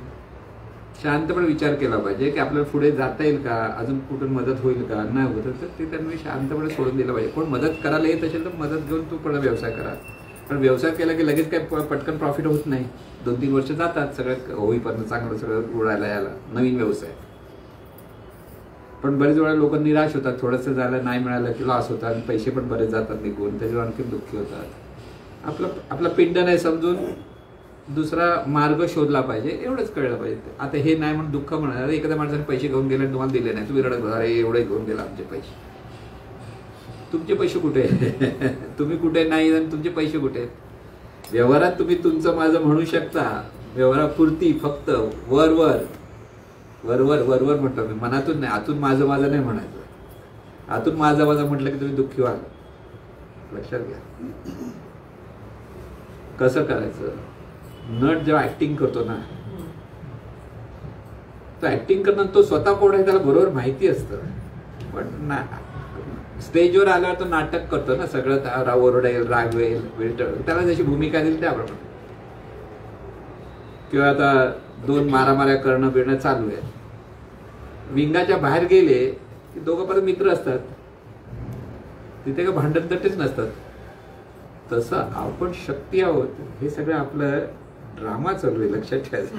शांतपणे विचार केला पाहिजे की आपल्याला पुढे जाता येईल का, अजून कुठून मदत होईल का. नाही होत तर ते त्यांनी शांतपणे सोडून दिलं पाहिजे. कोण मदत करायला येत असेल तर मदत घेऊन तू पुढे व्यवसाय करा. पण व्यवसाय केला की लगेच काय पटकन प्रॉफिट होत नाही. 2-3 वर्ष जातात सगळं होईपर्यंत, चांगलं सगळं उडायला यायला नवीन व्यवसाय. पण बरेच वेळा लोक निराश होतात, थोडंसं झालं नाही मिळालं की लॉस होतात, पैसे पण बरेच जातात निघून, त्याच्यावर आणखी दुःखी होतात. आपला पिंड नाही समजून दुसरा मार्ग शोधला पाहिजे, एवढंच कळलं पाहिजे. आता हे नाही म्हणून दुःख म्हणा. एखाद्या माणसाने पैसे घेऊन गेले, तुम्हाला दिले नाही, तुम्ही रडत बसा, एवढे घेऊन गेला आमचे पैसे. तुमचे पैसे कुठे आहेत? तुम्ही कुठे नाही आणि तुमचे पैसे कुठे आहेत? व्यवहारात तुम्ही तुमचं माझं म्हणू शकता, व्यवहारापुरती फक्त वर म्हणतो मी, मनातून नाही. आतून माझं नाही म्हणायचं. आतून माझं म्हटलं की तुम्ही दुःखी व्हाल. लक्षात घ्या. कसं करायचं? नट जेव्हा ऍक्टिंग करतो ना, तो ऍक्टिंग करणं, तो स्वतः कोण आहे त्याला बरोबर माहिती असतं. पण स्टेजवर आल्यावर तो नाटक करतो ना, सगळं ओरडेल, रागवेल, त्याला जशी भूमिका दिली त्याप्रमाणे. किंवा आता 2 मारामाऱ्या करणं बिरणं चालू आहे, विंगाच्या बाहेर गेले की दोघं परत मित्र असतात, तिथे का भांडण तटेच नसतात. तसं आपण शक्ती आहोत. हे सगळं आपलं ड्रामा चालू आहे, लक्षात ठेवायचं.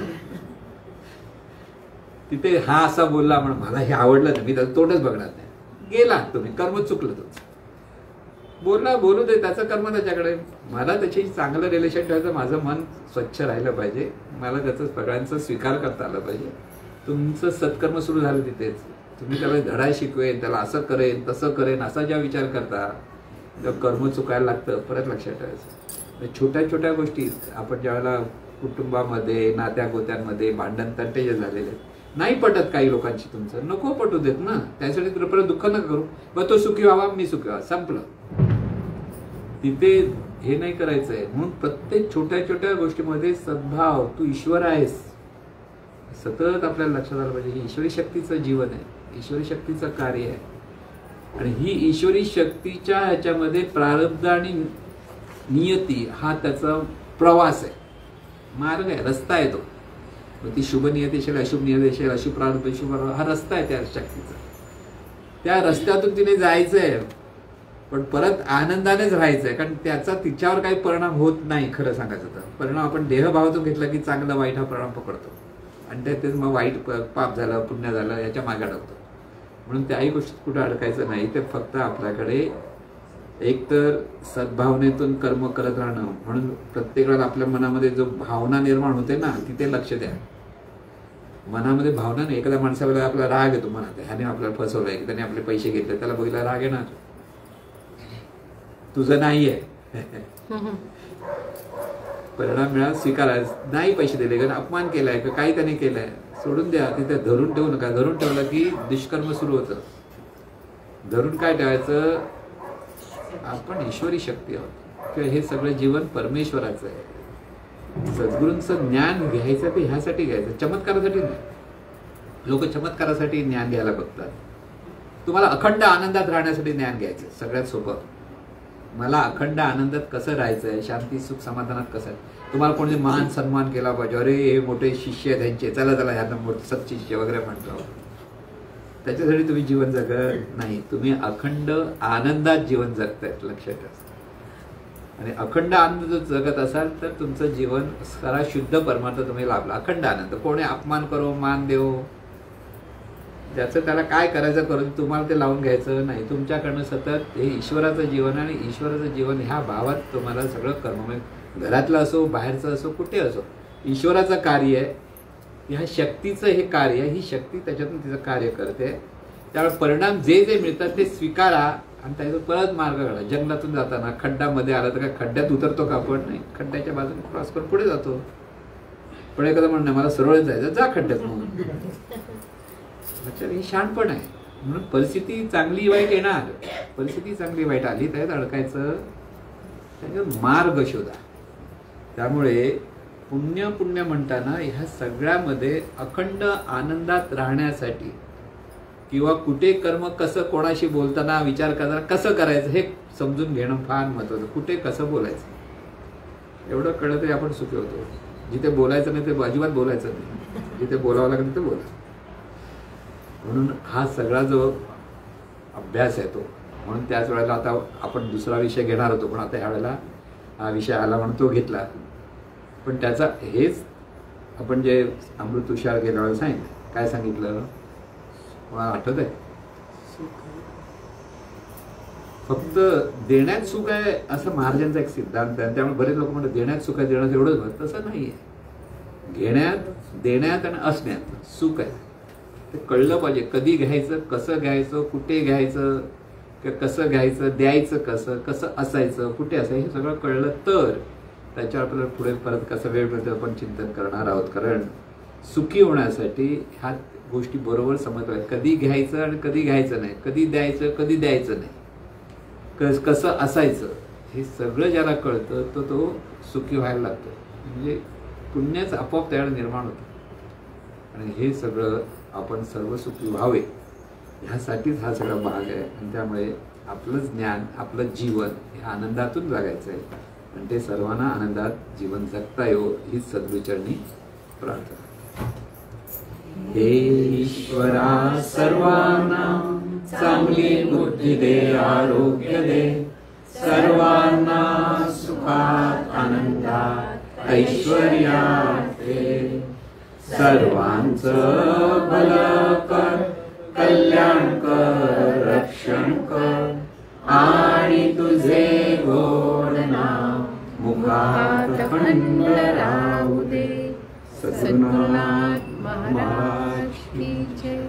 तिथे हा असा बोलला म्हणून मला हे आवडलं नाही, मी त्याचं तोंडच बघणार नाही. गेला तुम्ही, कर्म चुकलं तुमचं. बोलला, बोलू दे, त्याचं कर्म त्याच्याकडे. मला त्याची चांगलं रिलेशन ठेवायचं, माझं मन स्वच्छ राहिलं पाहिजे, मला त्याचं सगळ्यांचा स्वीकार करता आला पाहिजे. तुमचं सत्कर्म सुरू झालं तिथेच. तुम्ही त्याला धडा शिकवेन, त्याला असं करेन तसं करेन असा ज्या विचार करता तेव्हा कर्म चुकायला लागतं. परत लक्षात ठेवायचं. छोट्या छोट्या गोष्टी आपण ज्यावेळेला कुटुंबामध्ये, नात्या गोत्यांमध्ये भांडण तंटे जे झालेले, नाही पटत काही लोकांची तुमचं, नको पटू देत ना, त्यासाठी तर परत दुःख नका करू. मग तो सुखी व्हावा, मी सुखी व्हावा, संपलं. तिथे हे नाही करायचंय. म्हणून प्रत्येक छोट्या छोट्या गोष्टीमध्ये सद्भाव, तू ईश्वर आहेस, सतत आपल्याला लक्षात आलं पाहिजे. ही ईश्वरी शक्तीचं जीवन आहे, ईश्वरी शक्तीचं कार्य आहे. आणि ही ईश्वरी शक्तीच्या ह्याच्यामध्ये प्रारब्ध आणि नियती हा त्याचा प्रवास आहे, मार्ग आहे, रस्ता आहे तो. ती शुभ नियती असेल, अशुभ नियती असेल, अशुभ प्रारब्ध, शुभ प्रारब्ध, हा रस्ता आहे त्या शक्तीचा. त्या रस्त्यातून तिने जायचंय, पण परत आनंदानेच राहायचंय. कारण त्याचा तिच्यावर काही परिणाम होत नाही. खरं सांगायचं तर परिणाम आपण देहभावातून घेतला की चांगला वाईट हा परिणाम पकडतो, आणि तेच मग वाईट पाप झालं, पुण्य झालं, याच्या मागे अडकतो. म्हणून त्याही गोष्टीत कुठं अडकायचं नाही. ते फक्त आपल्याकडे एकतर सद्भावनेतून कर्म करत राहणं. म्हणून प्रत्येक वेळेला आपल्या मनामध्ये जो भावना निर्माण होते ना, तिथे लक्ष द्या. मनामध्ये भावना नाही. एखाद्या माणसाला आपला राग येतो मनात, ह्याने आपल्याला फसवलंय, की त्याने आपले पैसे घेतले, त्याला बघितला राग येणार, तुझं नाहीये. परिणाम मिळाला, स्वीकारायचं. नाही पैसे दिले का, अपमान केलाय का, काही त्याने केलंय, सोडून द्या. तिथे धरून ठेवू नका. धरून ठेवलं की दुष्कर्म सुरू होतं. धरून काय ठेवायचं, आपण ईश्वरी शक्ती आहोत, किंवा हे सगळं जीवन परमेश्वराचं आहे. सद्गुरूंचं ज्ञान घ्यायचं ते ह्यासाठी घ्यायचं, चमत्कारासाठी नाही. लोक चमत्कारासाठी ज्ञान घ्यायला बघतात. तुम्हाला अखंड आनंदात राहण्यासाठी ज्ञान घ्यायचं, सगळ्यात सोपं. मला अखंड आनंदात कसं राहायचंय, शांती सुख समाधानात कसं आहे. तुम्हाला कोणी मान सन्मान केला पाहिजे, अरे हे मोठे शिष्य आहेत त्यांचे, चला चला ह्यांना मोठे सत्शिष्य वगैरे म्हणतो, त्याच्यासाठी तुम्ही जीवन जगत नाही. तुम्ही अखंड आनंदात जीवन जगतायत, लक्षात ठेवा. आणि अखंड आनंद जर जगत असाल तर तुमचं जीवन सारा शुद्ध परमार्थ तुम्ही लाभला. अखंड आनंद, कोणी अपमान करो, मान देव, ज्याचं त्याला काय करायचं करून तुम्हाला ते लावून घ्यायचं नाही. तुमच्याकडनं सतत हे ईश्वराचं जीवन, आणि ईश्वराचं जीवन ह्या भावात तुम्हाला सगळं कर्म, घरातलं असो, बाहेरचं असो, कुठे असो, ईश्वराचं कार्य आहे. ह्या शक्तीचं हे कार्य आहे. ही शक्ती त्याच्यातून तिचं कार्य करते. त्यामुळे परिणाम जे जे मिळतात ते स्वीकारा, आणि त्याचा परत मार्ग काढा. जंगलातून जाताना खड्डामध्ये आला तर काय खड्ड्यात उतरतो का आपण? नाही, खड्ड्याच्या बाजूने क्रॉस करून पुढे जातो. पण एखादं म्हणणं मला सरळ जायचं, जा खड्ड्यात. म्हणून ही शहाणपण आहे. म्हणून परिस्थिती चांगली वाईट येणार, परिस्थिती चांगली वाईट आली त्यात अडकायचं, त्याच्यात मार्ग शोधा. त्यामुळे पुण्य पुण्य म्हणताना ह्या सगळ्यामध्ये अखंड आनंदात राहण्यासाठी, किंवा कुठे कर्म कसं, कोणाशी बोलताना विचार करताना कसं करायचं हे समजून घेणं फार महत्त्वाचं. कुठे कसं बोलायचं एवढं कळलं तरी आपण सुखी होतो. जिथे बोलायचं नाही ते अजिबात बोलायचं नाही, जिथे बोलावं लागेल तिथे बोला. म्हणून हा सगळा जो अभ्यास आहे तो, म्हणून त्याच वेळेला आता आपण दुसरा विषय घेणार होतो, पण आता ह्या वेळेला हा विषय आला म्हणून तो घेतला. पण त्याचा हेच आपण जे अमृत तुषार गेल्या वेळेला सांगितलं, काय सांगितलं मला आठवत आहे? फक्त देण्यात सुख आहे असं महाराजांचा एक सिद्धांत आहे. त्यामुळे बरेच लोक म्हणतात देण्यात सुख आहे, देण्यात एवढंच होत. तसं नाही आहे. घेण्यात, देण्यात आणि असण्यात सुख आहे. ते कळलं पाहिजे. कधी घ्यायचं, कसं घ्यायचं, कुठे घ्यायचं, कसं घ्यायचं, द्यायचं कसं, कसं असायचं, कुठे असायचं, हे सगळं कळलं तर त्याच्यावर आपल्याला पुढे परत कसं वेळ मिळतं आपण चिंतन करणार आहोत. कारण सुखी होण्यासाठी ह्या गोष्टी बरोबर समजल्या आहेत. कधी घ्यायचं आणि कधी घ्यायचं नाही, कधी द्यायचं, कधी द्यायचं नाही, कसं असायचं, हे सगळं ज्याला कळतं तो सुखी व्हायला लागतो. म्हणजे पुण्याच आपोआप त्याला निर्माण होतं. आणि हे सगळं आपण सर्व सुखी व्हावे ह्यासाठीच हा सगळा भाग आहे. आणि त्यामुळे आपलं ज्ञान, आपलं जीवन हे आनंदातून जगायचं आहे. आणि ते सर्वांना आनंदात जीवन जगता येवो हीच सद्गुरूचरणी प्रार्थना. हे ईश्वरा सर्वांना चांगली बुद्धी दे, आरोग्य दे, सर्वांना सुखात आनंदात ऐश्वर्यात दे. सर्वांचं भलं कर, कल्याण कर, रक्षण कर, आणि तुझे गोड नाम मुखात खंड राहू दे. सद्गुरुनाथ महाराज की जय.